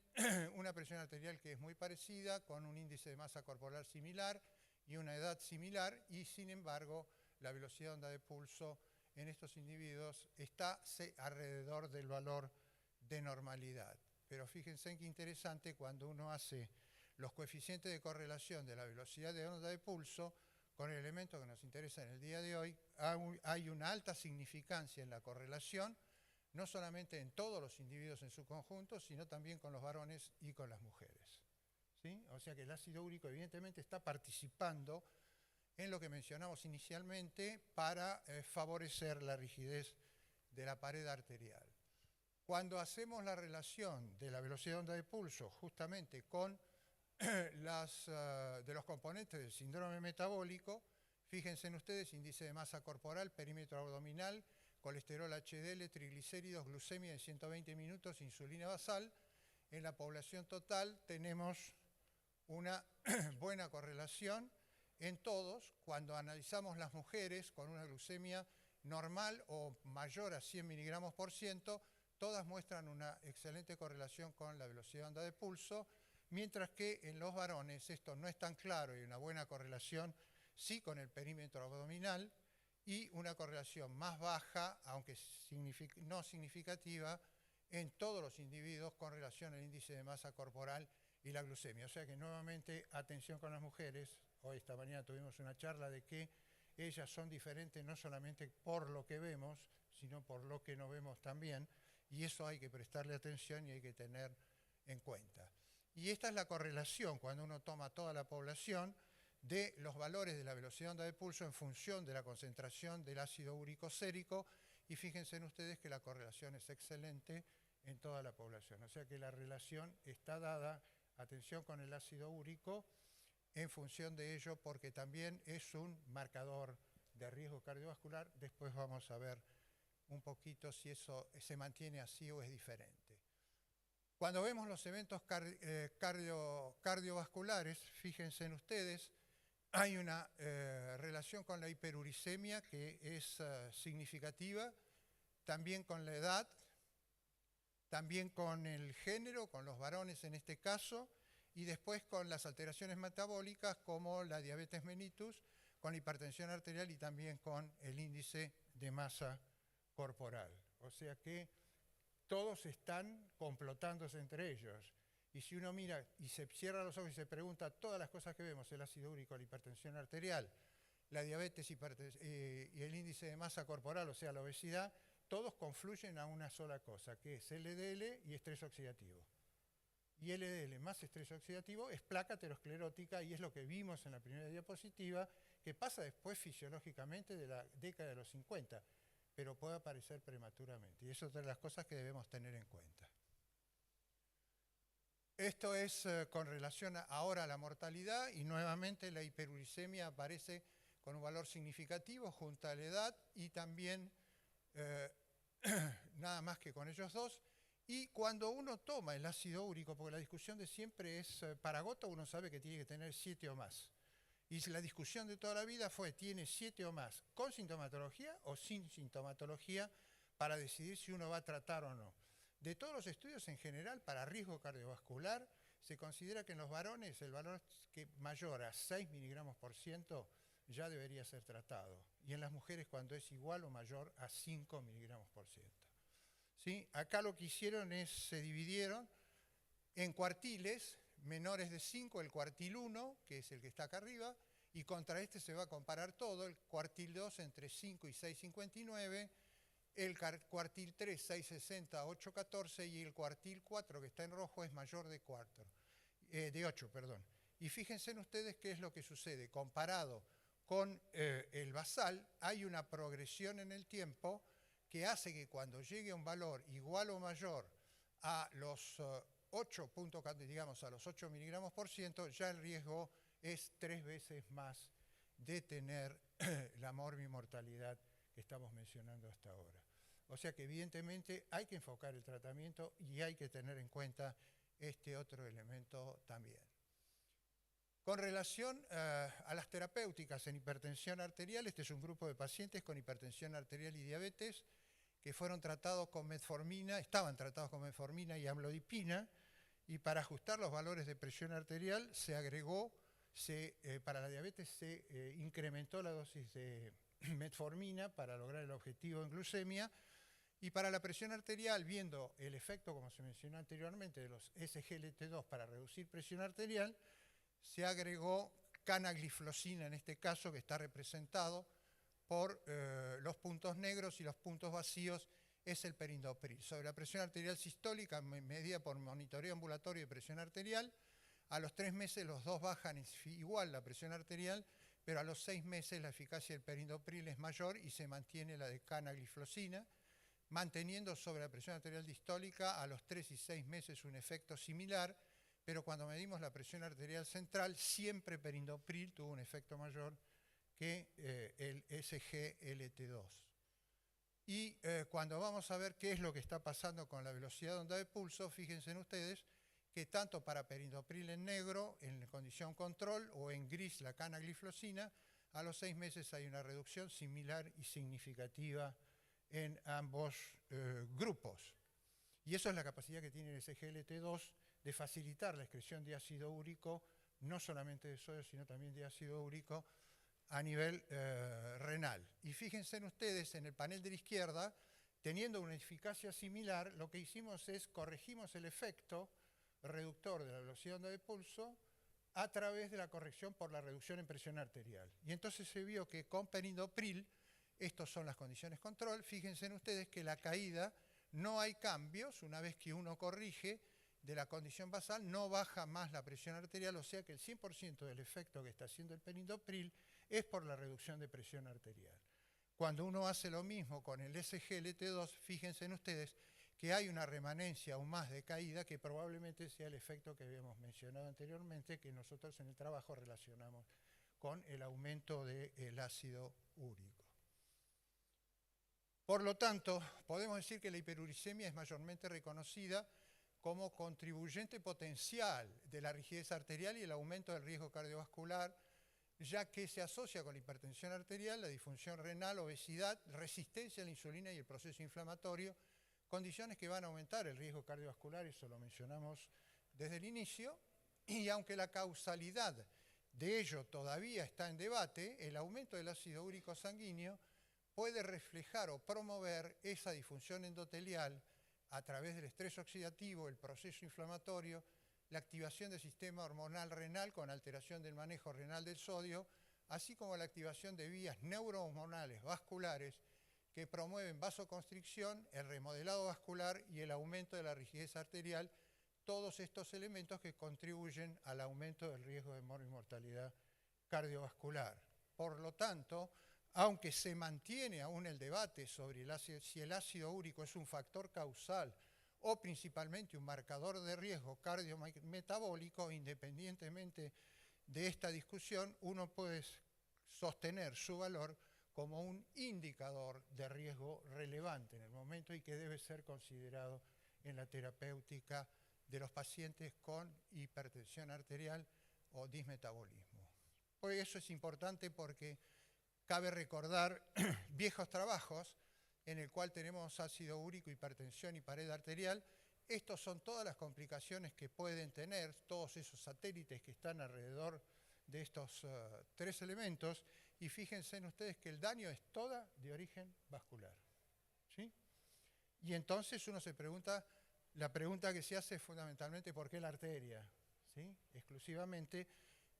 una presión arterial que es muy parecida, con un índice de masa corporal similar y una edad similar, y sin embargo la velocidad de onda de pulso en estos individuos está alrededor del valor de normalidad. Pero fíjense en qué interesante, cuando uno hace los coeficientes de correlación de la velocidad de onda de pulso, con el elemento que nos interesa en el día de hoy, hay una alta significancia en la correlación, no solamente en todos los individuos en su conjunto, sino también con los varones y con las mujeres. ¿Sí? O sea que el ácido úrico evidentemente está participando en lo que mencionamos inicialmente para favorecer la rigidez de la pared arterial. Cuando hacemos la relación de la velocidad de onda de pulso justamente con de los componentes del síndrome metabólico, fíjense en ustedes, índice de masa corporal, perímetro abdominal, colesterol HDL, triglicéridos, glucemia en 120 minutos, insulina basal. En la población total tenemos una buena correlación en todos. Cuando analizamos las mujeres con una glucemia normal o mayor a 100 miligramos por ciento, todas muestran una excelente correlación con la velocidad de onda de pulso, mientras que en los varones esto no es tan claro y una buena correlación sí con el perímetro abdominal y una correlación más baja, aunque no significativa, en todos los individuos con relación al índice de masa corporal y la glucemia. O sea que nuevamente atención con las mujeres. Hoy esta mañana tuvimos una charla de que ellas son diferentes no solamente por lo que vemos, sino por lo que no vemos también, y eso hay que prestarle atención y hay que tener en cuenta. Y esta es la correlación, cuando uno toma toda la población, de los valores de la velocidad de onda de pulso en función de la concentración del ácido úrico sérico, y fíjense en ustedes que la correlación es excelente en toda la población. O sea que la relación está dada, atención con el ácido úrico, en función de ello, porque también es un marcador de riesgo cardiovascular. Después vamos a ver un poquito si eso se mantiene así o es diferente. Cuando vemos los eventos cardiovasculares, fíjense en ustedes, hay una relación con la hiperuricemia que es significativa, también con la edad, también con el género, con los varones en este caso, y después con las alteraciones metabólicas como la diabetes mellitus, con la hipertensión arterial y también con el índice de masa corporal. O sea que todos están complotándose entre ellos. Y si uno mira y se cierra los ojos y se pregunta todas las cosas que vemos, el ácido úrico, la hipertensión arterial, la diabetes y el índice de masa corporal, o sea, la obesidad, todos confluyen a una sola cosa, que es LDL y estrés oxidativo. Y LDL más estrés oxidativo es placa aterosclerótica y es lo que vimos en la primera diapositiva, que pasa después fisiológicamente de la década de los 50, pero puede aparecer prematuramente. Y eso es otra de las cosas que debemos tener en cuenta. Esto es con relación ahora a la mortalidad y nuevamente la hiperuricemia aparece con un valor significativo junto a la edad y también nada más que con ellos dos. Y cuando uno toma el ácido úrico, porque la discusión de siempre es, para gota uno sabe que tiene que tener 7 o más. Y la discusión de toda la vida fue, ¿tiene 7 o más con sintomatología o sin sintomatología para decidir si uno va a tratar o no? De todos los estudios en general, para riesgo cardiovascular, se considera que en los varones el valor que mayor a 6 miligramos por ciento ya debería ser tratado. Y en las mujeres cuando es igual o mayor a 5 miligramos por ciento. ¿Sí? Acá lo que hicieron es, se dividieron en cuartiles, menores de 5, el cuartil 1, que es el que está acá arriba, y contra este se va a comparar todo, el cuartil 2 entre 5 y 6,59, el cuartil 3, 6,60 a 8,14, y el cuartil 4, que está en rojo, es mayor de 8. Y fíjense en ustedes qué es lo que sucede. Comparado con el basal, hay una progresión en el tiempo que hace que cuando llegue a un valor igual o mayor a los 8 miligramos por ciento, ya el riesgo es 3 veces más de tener la morbimortalidad que estamos mencionando hasta ahora. O sea que evidentemente hay que enfocar el tratamiento y hay que tener en cuenta este otro elemento también. Con relación a las terapéuticas en hipertensión arterial, este es un grupo de pacientes con hipertensión arterial y diabetes que fueron tratados con metformina, estaban tratados con metformina y amlodipina, y para ajustar los valores de presión arterial se agregó, para la diabetes se incrementó la dosis de metformina para lograr el objetivo en glucemia, y para la presión arterial, viendo el efecto, como se mencionó anteriormente, de los SGLT2 para reducir presión arterial, se agregó canagliflozina en este caso, que está representado por los puntos negros, y los puntos vacíos es el perindopril. Sobre la presión arterial sistólica, medida por monitoreo ambulatorio de presión arterial, a los 3 meses los dos bajan igual la presión arterial, pero a los 6 meses la eficacia del perindopril es mayor y se mantiene la de canagliflozina, manteniendo sobre la presión arterial distólica a los 3 y 6 meses un efecto similar, pero cuando medimos la presión arterial central, siempre perindopril tuvo un efecto mayor que el SGLT2. Y cuando vamos a ver qué es lo que está pasando con la velocidad de onda de pulso, fíjense en ustedes que tanto para perindopril en negro, en condición control, o en gris la canagliflozina, a los 6 meses hay una reducción similar y significativa en ambos grupos. Y eso es la capacidad que tiene el SGLT2 de facilitar la excreción de ácido úrico, no solamente de sodio, sino también de ácido úrico a nivel renal. Y fíjense en ustedes, en el panel de la izquierda, teniendo una eficacia similar, lo que hicimos es corregimos el efecto reductor de la velocidad de onda de pulso a través de la corrección por la reducción en presión arterial. Y entonces se vio que con perindopril, estas son las condiciones control, fíjense en ustedes que la caída, no hay cambios, una vez que uno corrige de la condición basal, no baja más la presión arterial, o sea que el 100% del efecto que está haciendo el perindopril es por la reducción de presión arterial. Cuando uno hace lo mismo con el SGLT2, fíjense en ustedes que hay una remanencia aún más de caída que probablemente sea el efecto que habíamos mencionado anteriormente, que nosotros en el trabajo relacionamos con el aumento del ácido úrico. Por lo tanto, podemos decir que la hiperuricemia es mayormente reconocida como contribuyente potencial de la rigidez arterial y el aumento del riesgo cardiovascular ya que se asocia con la hipertensión arterial, la disfunción renal, obesidad, resistencia a la insulina y el proceso inflamatorio, condiciones que van a aumentar el riesgo cardiovascular, eso lo mencionamos desde el inicio, y aunque la causalidad de ello todavía está en debate, el aumento del ácido úrico sanguíneo puede reflejar o promover esa disfunción endotelial a través del estrés oxidativo, el proceso inflamatorio, la activación del sistema hormonal renal con alteración del manejo renal del sodio, así como la activación de vías neurohormonales vasculares que promueven vasoconstricción, el remodelado vascular y el aumento de la rigidez arterial, todos estos elementos que contribuyen al aumento del riesgo de mortalidad cardiovascular. Por lo tanto, aunque se mantiene aún el debate sobre si el ácido úrico es un factor causal o principalmente un marcador de riesgo cardiometabólico, independientemente de esta discusión, uno puede sostener su valor como un indicador de riesgo relevante en el momento y que debe ser considerado en la terapéutica de los pacientes con hipertensión arterial o dismetabolismo. Pues eso es importante porque cabe recordar viejos trabajos en el cual tenemos ácido úrico, hipertensión y pared arterial. Estos son todas las complicaciones que pueden tener todos esos satélites que están alrededor de estos tres elementos, y fíjense en ustedes que el daño es toda de origen vascular, ¿sí? Y entonces uno se pregunta, la pregunta que se hace es fundamentalmente ¿por qué la arteria? ¿Sí? Exclusivamente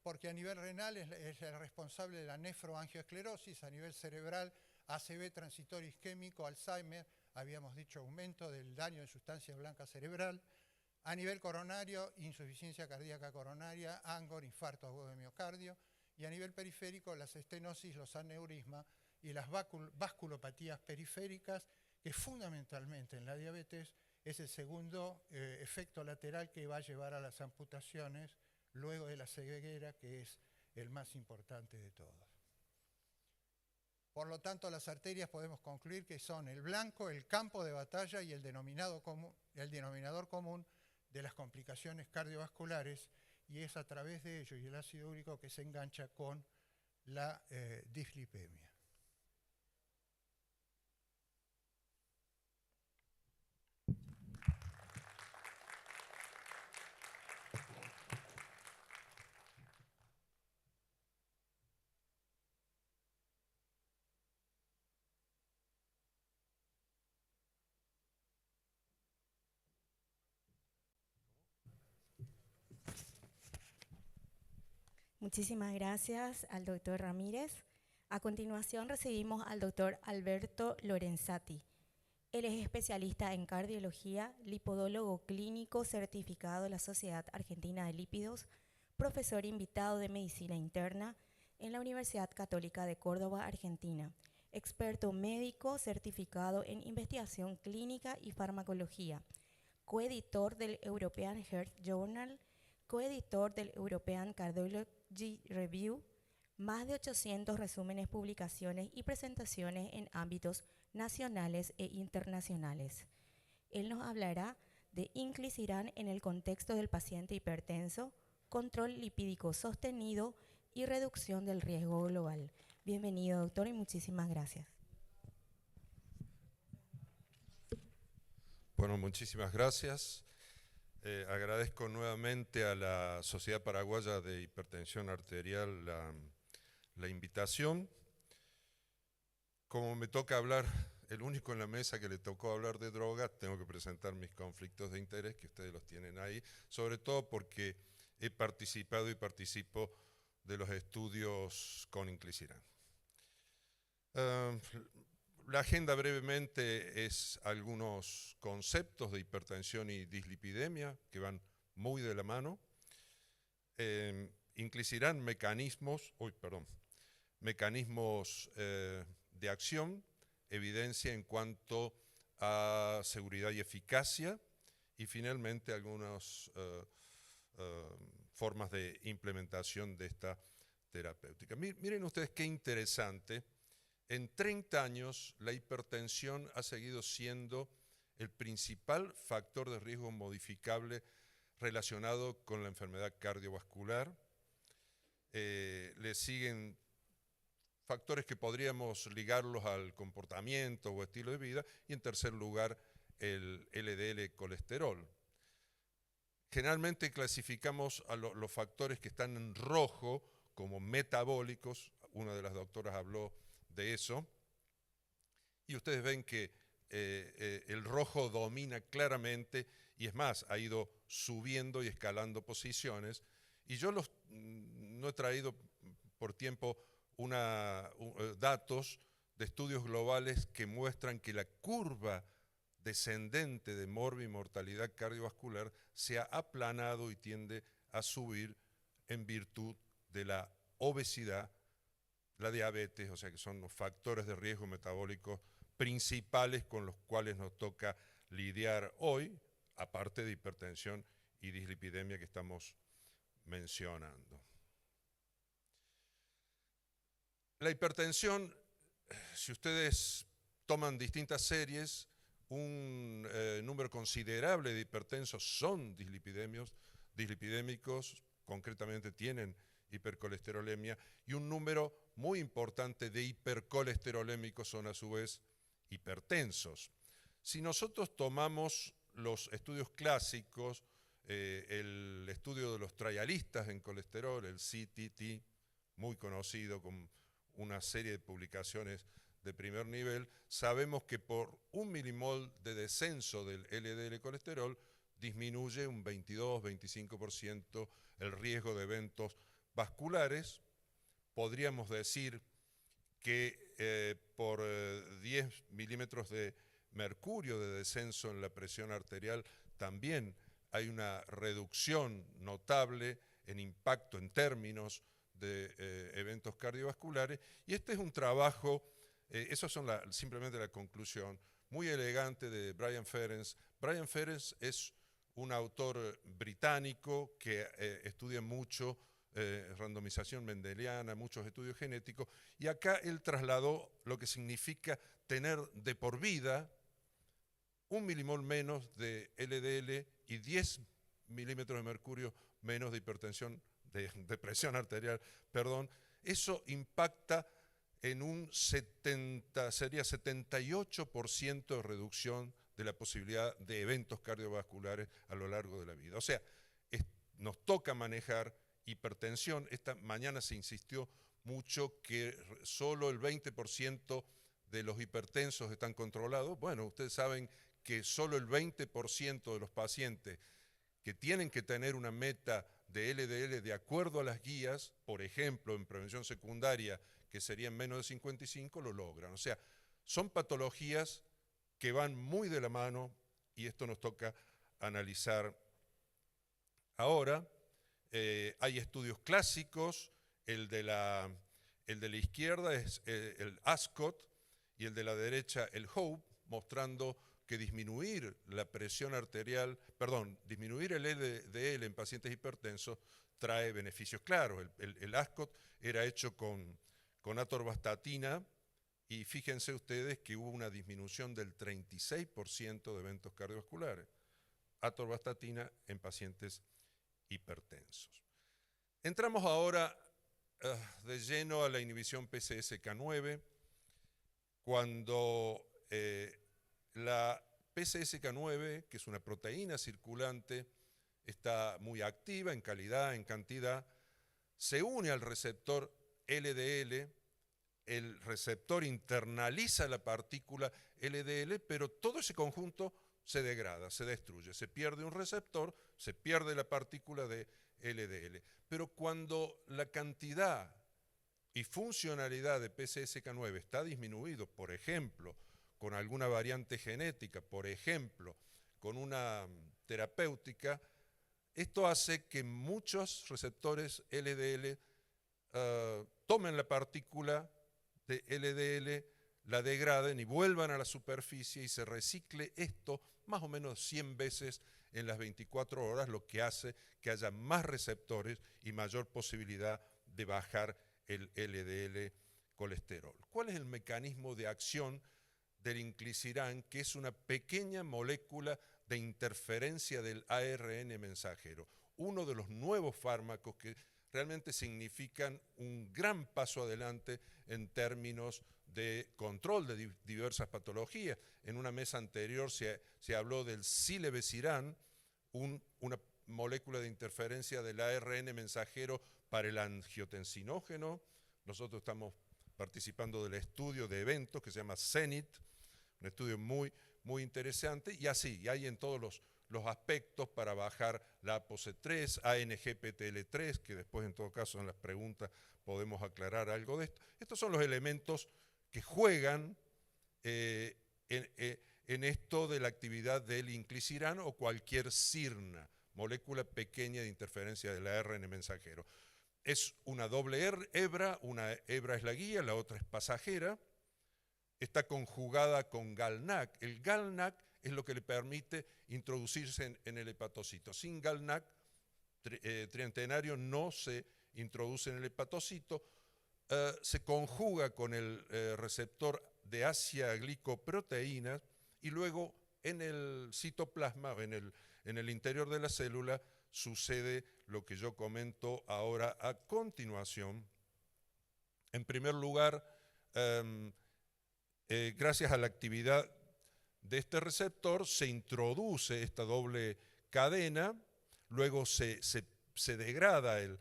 porque a nivel renal es el responsable de la nefroangioesclerosis, a nivel cerebral, ACV transitorio isquémico, Alzheimer, habíamos dicho aumento del daño de sustancia blanca cerebral, a nivel coronario, insuficiencia cardíaca coronaria, ANGOR, infarto agudo de miocardio, y a nivel periférico, las estenosis, los aneurismas y las vasculopatías periféricas, que fundamentalmente en la diabetes es el segundo efecto lateral que va a llevar a las amputaciones luego de la ceguera, que es el más importante de todos. Por lo tanto, las arterias podemos concluir que son el blanco, el campo de batalla y el denominador común de las complicaciones cardiovasculares, y es a través de ello y el ácido úrico que se engancha con la dislipemia. Muchísimas gracias al doctor Ramírez. A continuación recibimos al doctor Alberto Lorenzati. Él es especialista en cardiología, lipodólogo clínico certificado de la Sociedad Argentina de Lípidos, profesor invitado de medicina interna en la Universidad Católica de Córdoba, Argentina, experto médico certificado en investigación clínica y farmacología, coeditor del European Heart Journal, coeditor del European Cardiology Review, más de 800 resúmenes, publicaciones y presentaciones en ámbitos nacionales e internacionales. Él nos hablará de inclisiran en el contexto del paciente hipertenso, control lipídico sostenido y reducción del riesgo global. Bienvenido, doctor, y muchísimas gracias. Bueno, muchísimas gracias. Agradezco nuevamente a la Sociedad Paraguaya de Hipertensión Arterial la invitación. Como me toca hablar, el único en la mesa que le tocó hablar de drogas, tengo que presentar mis conflictos de interés, que ustedes los tienen ahí, sobre todo porque he participado y participo de los estudios con inclisiran. La agenda brevemente es algunos conceptos de hipertensión y dislipidemia que van muy de la mano. Inclisiran mecanismos de acción, evidencia en cuanto a seguridad y eficacia, y finalmente algunas formas de implementación de esta terapéutica. Miren ustedes qué interesante. En 30 años, la hipertensión ha seguido siendo el principal factor de riesgo modificable relacionado con la enfermedad cardiovascular. le siguen factores que podríamos ligarlos al comportamiento o estilo de vida, y en tercer lugar el LDL colesterol. Generalmente clasificamos a los factores que están en rojo como metabólicos, una de las doctoras habló de eso, y ustedes ven que el rojo domina claramente, y es más, ha ido subiendo y escalando posiciones, y yo no he traído por tiempo datos de estudios globales que muestran que la curva descendente de mortalidad cardiovascular se ha aplanado y tiende a subir en virtud de la obesidad, la diabetes, o sea que son los factores de riesgo metabólico principales con los cuales nos toca lidiar hoy, aparte de hipertensión y dislipidemia que estamos mencionando. La hipertensión, si ustedes toman distintas series, un número considerable de hipertensos son dislipidémicos, concretamente tienen hipercolesterolemia, y un número muy importante de hipercolesterolémicos son a su vez hipertensos. Si nosotros tomamos los estudios clásicos, el estudio de los trialistas en colesterol, el CTT, muy conocido, con una serie de publicaciones de primer nivel, sabemos que por 1 milimol de descenso del LDL colesterol disminuye un 22-25% el riesgo de eventos vasculares. Podríamos decir que por 10 milímetros de mercurio de descenso en la presión arterial también hay una reducción notable en impacto en términos de eventos cardiovasculares, y este es un trabajo, esos son simplemente la conclusión, muy elegante de Brian Ferencz. Brian Ferencz es un autor británico que estudia mucho randomización mendeliana, muchos estudios genéticos, y acá él trasladó lo que significa tener de por vida 1 milimol menos de LDL y 10 milímetros de mercurio menos de hipertensión, de presión arterial, perdón. Eso impacta en un 78% de reducción de la posibilidad de eventos cardiovasculares a lo largo de la vida. O sea, nos toca manejar hipertensión. Esta mañana se insistió mucho que solo el 20% de los hipertensos están controlados. Bueno, ustedes saben que solo el 20% de los pacientes que tienen que tener una meta de LDL de acuerdo a las guías, por ejemplo, en prevención secundaria, que serían menos de 55, lo logran. O sea, son patologías que van muy de la mano, y esto nos toca analizar ahora. Hay estudios clásicos, el de la izquierda es el ASCOT y el de la derecha el HOPE, mostrando que disminuir la presión arterial, disminuir el LDL en pacientes hipertensos trae beneficios claros. El ASCOT era hecho con atorvastatina, y fíjense ustedes que hubo una disminución del 36% de eventos cardiovasculares. Atorvastatina en pacientes hipertensos. Entramos ahora de lleno a la inhibición PCSK9, cuando la PCSK9, que es una proteína circulante, está muy activa en calidad, en cantidad, se une al receptor LDL, el receptor internaliza la partícula LDL, pero todo ese conjunto se degrada, se destruye, se pierde un receptor, se pierde la partícula de LDL. Pero cuando la cantidad y funcionalidad de PCSK9 está disminuido, por ejemplo, con alguna variante genética, por ejemplo, con una terapéutica, esto hace que muchos receptores LDL tomen la partícula de LDL, la degraden y vuelvan a la superficie, y se recicle esto más o menos 100 veces en las 24 horas, lo que hace que haya más receptores y mayor posibilidad de bajar el LDL colesterol. ¿Cuál es el mecanismo de acción del inclisiran, que es una pequeña molécula de interferencia del ARN mensajero? Uno de los nuevos fármacos que realmente significan un gran paso adelante en términos de control de diversas patologías. En una mesa anterior se habló del silebesiran, una molécula de interferencia del ARN mensajero para el angiotensinógeno. Nosotros estamos participando del estudio de eventos que se llama CENIT, un estudio muy interesante, y así, y hay en todos los aspectos para bajar la ApoC3, ANGPTL3, que después en todo caso en las preguntas podemos aclarar algo de esto. Estos son los elementos que juegan en esto de la actividad del inclisiran o cualquier sirna, molécula pequeña de interferencia del ARN mensajero. Es una doble hebra, una hebra es la guía, la otra es pasajera, está conjugada con GalNAc. El GalNAc es lo que le permite introducirse en el hepatocito. Sin GalNAc, triantenario no se introduce en el hepatocito, se conjuga con el receptor de Asia-glicoproteínas y luego en el citoplasma, en el interior de la célula, sucede lo que yo comento ahora a continuación. En primer lugar, gracias a la actividad de este receptor se introduce esta doble cadena, luego se degrada el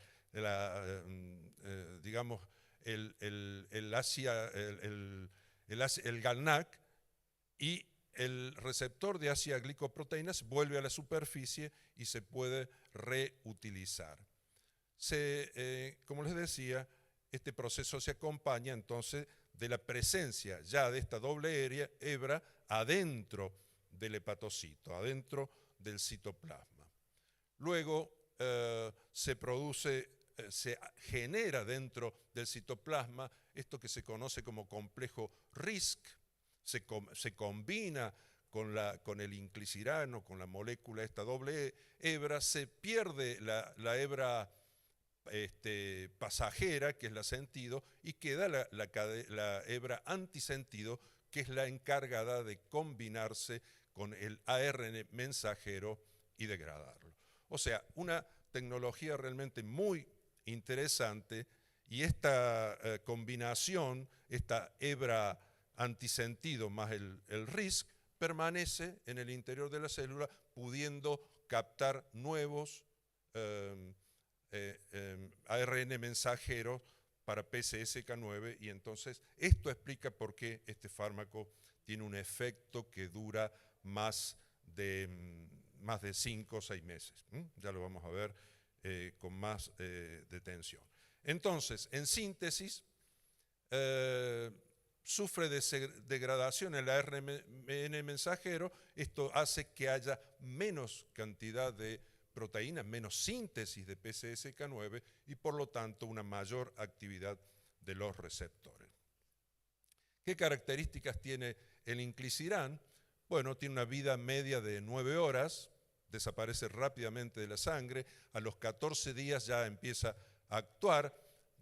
GalNAc y el receptor de Asia-glicoproteínas vuelve a la superficie y se puede reutilizar. Como les decía, este proceso se acompaña entonces de la presencia ya de esta doble hebra adentro del hepatocito, adentro del citoplasma. Luego se genera dentro del citoplasma esto que se conoce como complejo RISC, se combina con el inclisirano, con la molécula esta doble hebra, se pierde la hebra pasajera, que es la sentido, y queda la hebra antisentido, que es la encargada de combinarse con el ARN mensajero y degradarlo. O sea, una tecnología realmente muy interesante, y esta combinación, esta hebra antisentido más el RISC, permanece en el interior de la célula, pudiendo captar nuevos ARN mensajeros para PCSK9, y entonces esto explica por qué este fármaco tiene un efecto que dura más de 5 o 6 meses. Ya lo vamos a ver con más detención. Entonces, en síntesis, sufre de degradación el ARN mensajero. Esto hace que haya menos cantidad de proteínas, menos síntesis de PCSK9 y por lo tanto una mayor actividad de los receptores. ¿Qué características tiene el inclisiran? Bueno, tiene una vida media de 9 horas, desaparece rápidamente de la sangre, a los 14 días ya empieza a actuar,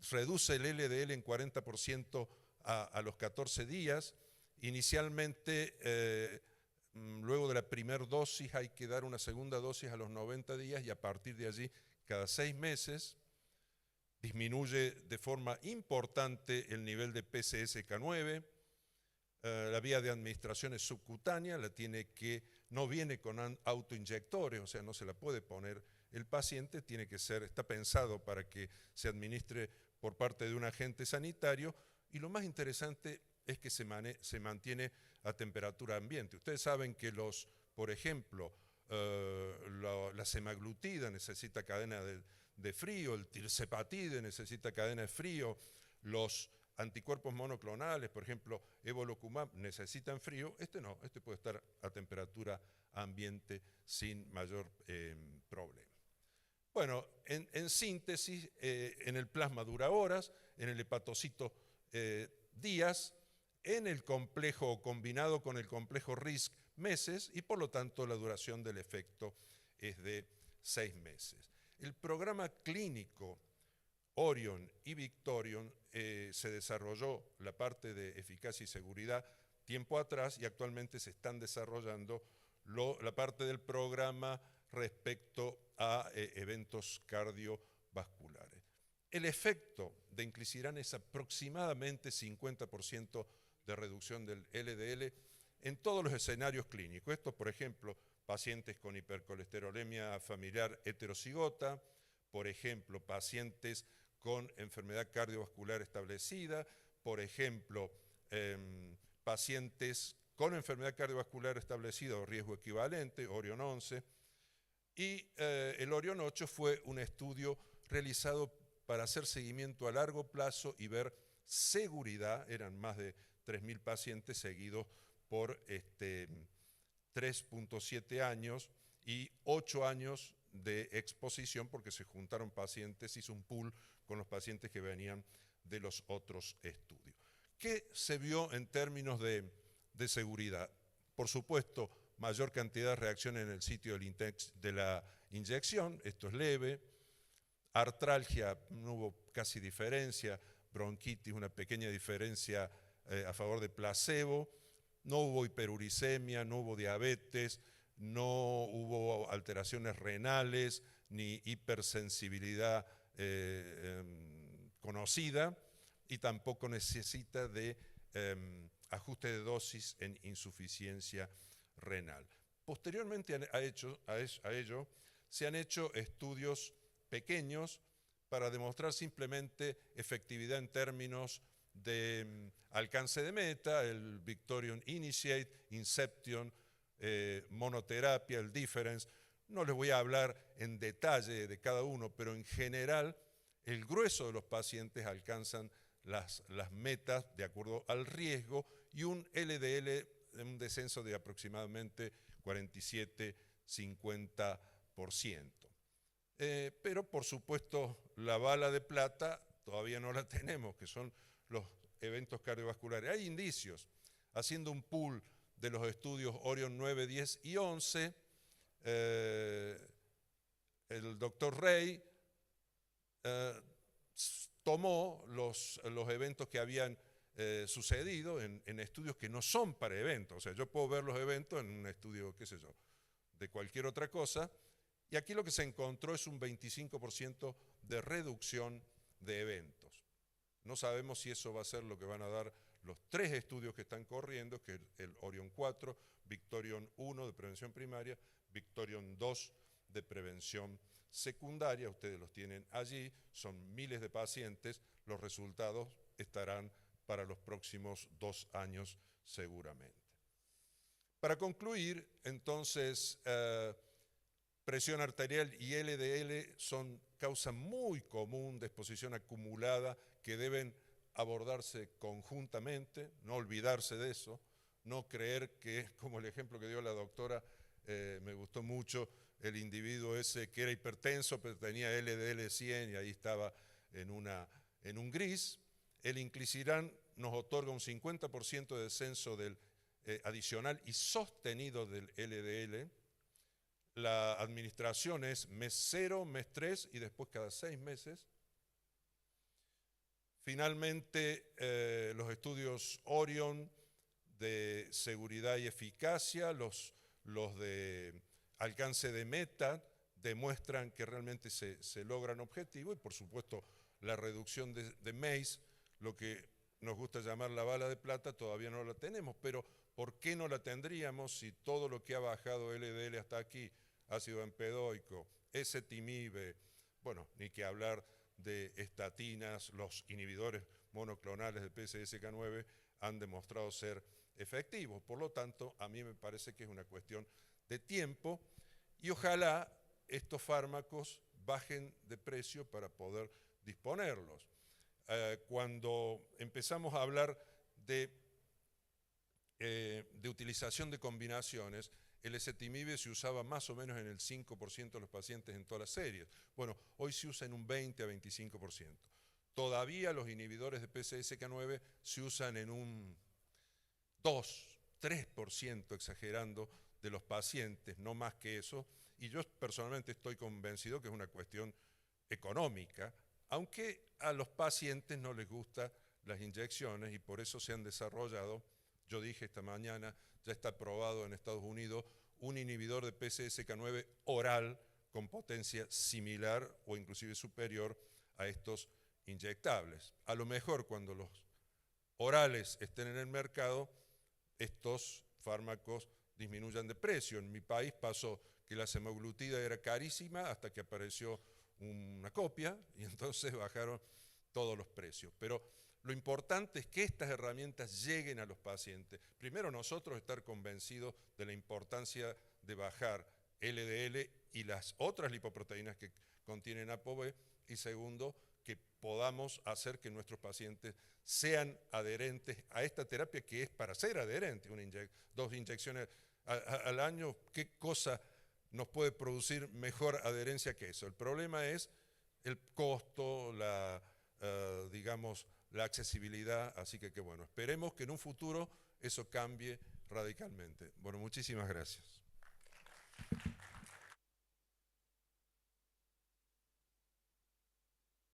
reduce el LDL en 40% a los 14 días. Inicialmente, luego de la primera dosis hay que dar una segunda dosis a los 90 días y a partir de allí cada 6 meses. Disminuye de forma importante el nivel de PCSK9. La vía de administración es subcutánea, no viene con autoinyectores, o sea, no se la puede poner el paciente, está pensado para que se administre por parte de un agente sanitario, y lo más interesante es que se mantiene a temperatura ambiente. Ustedes saben que por ejemplo, la semaglutida necesita cadena de frío, el tirzepatide necesita cadena de frío, los anticuerpos monoclonales, por ejemplo, evolocumab, necesitan frío. No, puede estar a temperatura ambiente sin mayor problema. Bueno, en síntesis, en el plasma dura horas, en el hepatocito días, en el complejo combinado con el complejo RISC meses, y por lo tanto la duración del efecto es de 6 meses. El programa clínico Orion y Victorion se desarrolló la parte de eficacia y seguridad tiempo atrás, y actualmente se están desarrollando la parte del programa respecto a eventos cardiovasculares. El efecto de inclisiran es aproximadamente 50% de reducción del LDL en todos los escenarios clínicos. Esto, por ejemplo, pacientes con hipercolesterolemia familiar heterocigota, por ejemplo, pacientes con enfermedad cardiovascular establecida, por ejemplo, pacientes con enfermedad cardiovascular establecida o riesgo equivalente, Orion 11, y el Orion 8 fue un estudio realizado para hacer seguimiento a largo plazo y ver seguridad. Eran más de 3.000 pacientes seguidos por 3.7 años y 8 años de exposición, porque se juntaron pacientes, hizo un pool con los pacientes que venían de los otros estudios. ¿Qué se vio en términos de seguridad? Por supuesto, mayor cantidad de reacción en el sitio de la inyección, esto es leve. Artralgia, no hubo casi diferencia. Bronquitis, una pequeña diferencia a favor de placebo. No hubo hiperuricemia, no hubo diabetes, no hubo alteraciones renales, ni hipersensibilidad conocida, y tampoco necesita de ajuste de dosis en insuficiencia renal. Posteriormente a ello se han hecho estudios pequeños para demostrar simplemente efectividad en términos de alcance de meta, el Victorion Initiate, Inception, monoterapia, el Difference. No les voy a hablar en detalle de cada uno, pero en general el grueso de los pacientes alcanzan las metas de acuerdo al riesgo y un LDL en un descenso de aproximadamente 47-50%. Pero por supuesto la bala de plata todavía no la tenemos, que son los eventos cardiovasculares. Hay indicios. Haciendo un pool de los estudios Orion 9, 10 y 11, el doctor Rey tomó los eventos que habían sucedido en estudios que no son para eventos. O sea, yo puedo ver los eventos en un estudio, qué sé yo, de cualquier otra cosa, y aquí lo que se encontró es un 25% de reducción de eventos. No sabemos si eso va a ser lo que van a dar los 3 estudios que están corriendo, que es el Orion 4, Victorion 1 de prevención primaria, Victorion 2 de prevención secundaria. Ustedes los tienen allí, son miles de pacientes, los resultados estarán para los próximos 2 años seguramente. Para concluir, entonces, presión arterial y LDL son causa muy común de exposición acumulada que deben abordarse conjuntamente, no olvidarse de eso, no creer que, como el ejemplo que dio la doctora, me gustó mucho, el individuo ese que era hipertenso, pero tenía LDL 100 y ahí estaba en un gris. El inclisiran nos otorga un 50% de descenso del adicional y sostenido del LDL. La administración es mes 0, mes 3 y después cada 6 meses. Finalmente, los estudios Orion de seguridad y eficacia, los de alcance de meta, demuestran que realmente se logran objetivos, y por supuesto la reducción de MACE, lo que nos gusta llamar la bala de plata, todavía no la tenemos, pero ¿por qué no la tendríamos si todo lo que ha bajado LDL hasta aquí, ácido bempedoico, ezetimibe, bueno, ni que hablar de estatinas, los inhibidores monoclonales del PCSK9 han demostrado ser efectivos? Por lo tanto, a mí me parece que es una cuestión de tiempo y ojalá estos fármacos bajen de precio para poder disponerlos. Cuando empezamos a hablar de utilización de combinaciones, el ezetimibe se usaba más o menos en el 5% de los pacientes en todas las series. Bueno, hoy se usa en un 20 a 25%. Todavía los inhibidores de PCSK9 se usan en un 2, 3%, exagerando, de los pacientes, no más que eso. Y yo personalmente estoy convencido que es una cuestión económica, aunque a los pacientes no les gustan las inyecciones y por eso se han desarrollado, yo dije esta mañana, ya está aprobado en Estados Unidos, un inhibidor de PCSK9 oral con potencia similar o inclusive superior a estos inyectables. A lo mejor cuando los orales estén en el mercado, estos fármacos disminuyan de precio. En mi país pasó que la semaglutida era carísima hasta que apareció una copia y entonces bajaron todos los precios. Pero lo importante es que estas herramientas lleguen a los pacientes. Primero, nosotros estar convencidos de la importancia de bajar LDL y las otras lipoproteínas que contienen ApoB, y segundo, que podamos hacer que nuestros pacientes sean adherentes a esta terapia, que es para ser adherente. 2 inyecciones al año, ¿qué cosa nos puede producir mejor adherencia que eso? El problema es el costo, digamos, la accesibilidad, así que bueno, esperemos que en un futuro eso cambie radicalmente. Bueno, muchísimas gracias.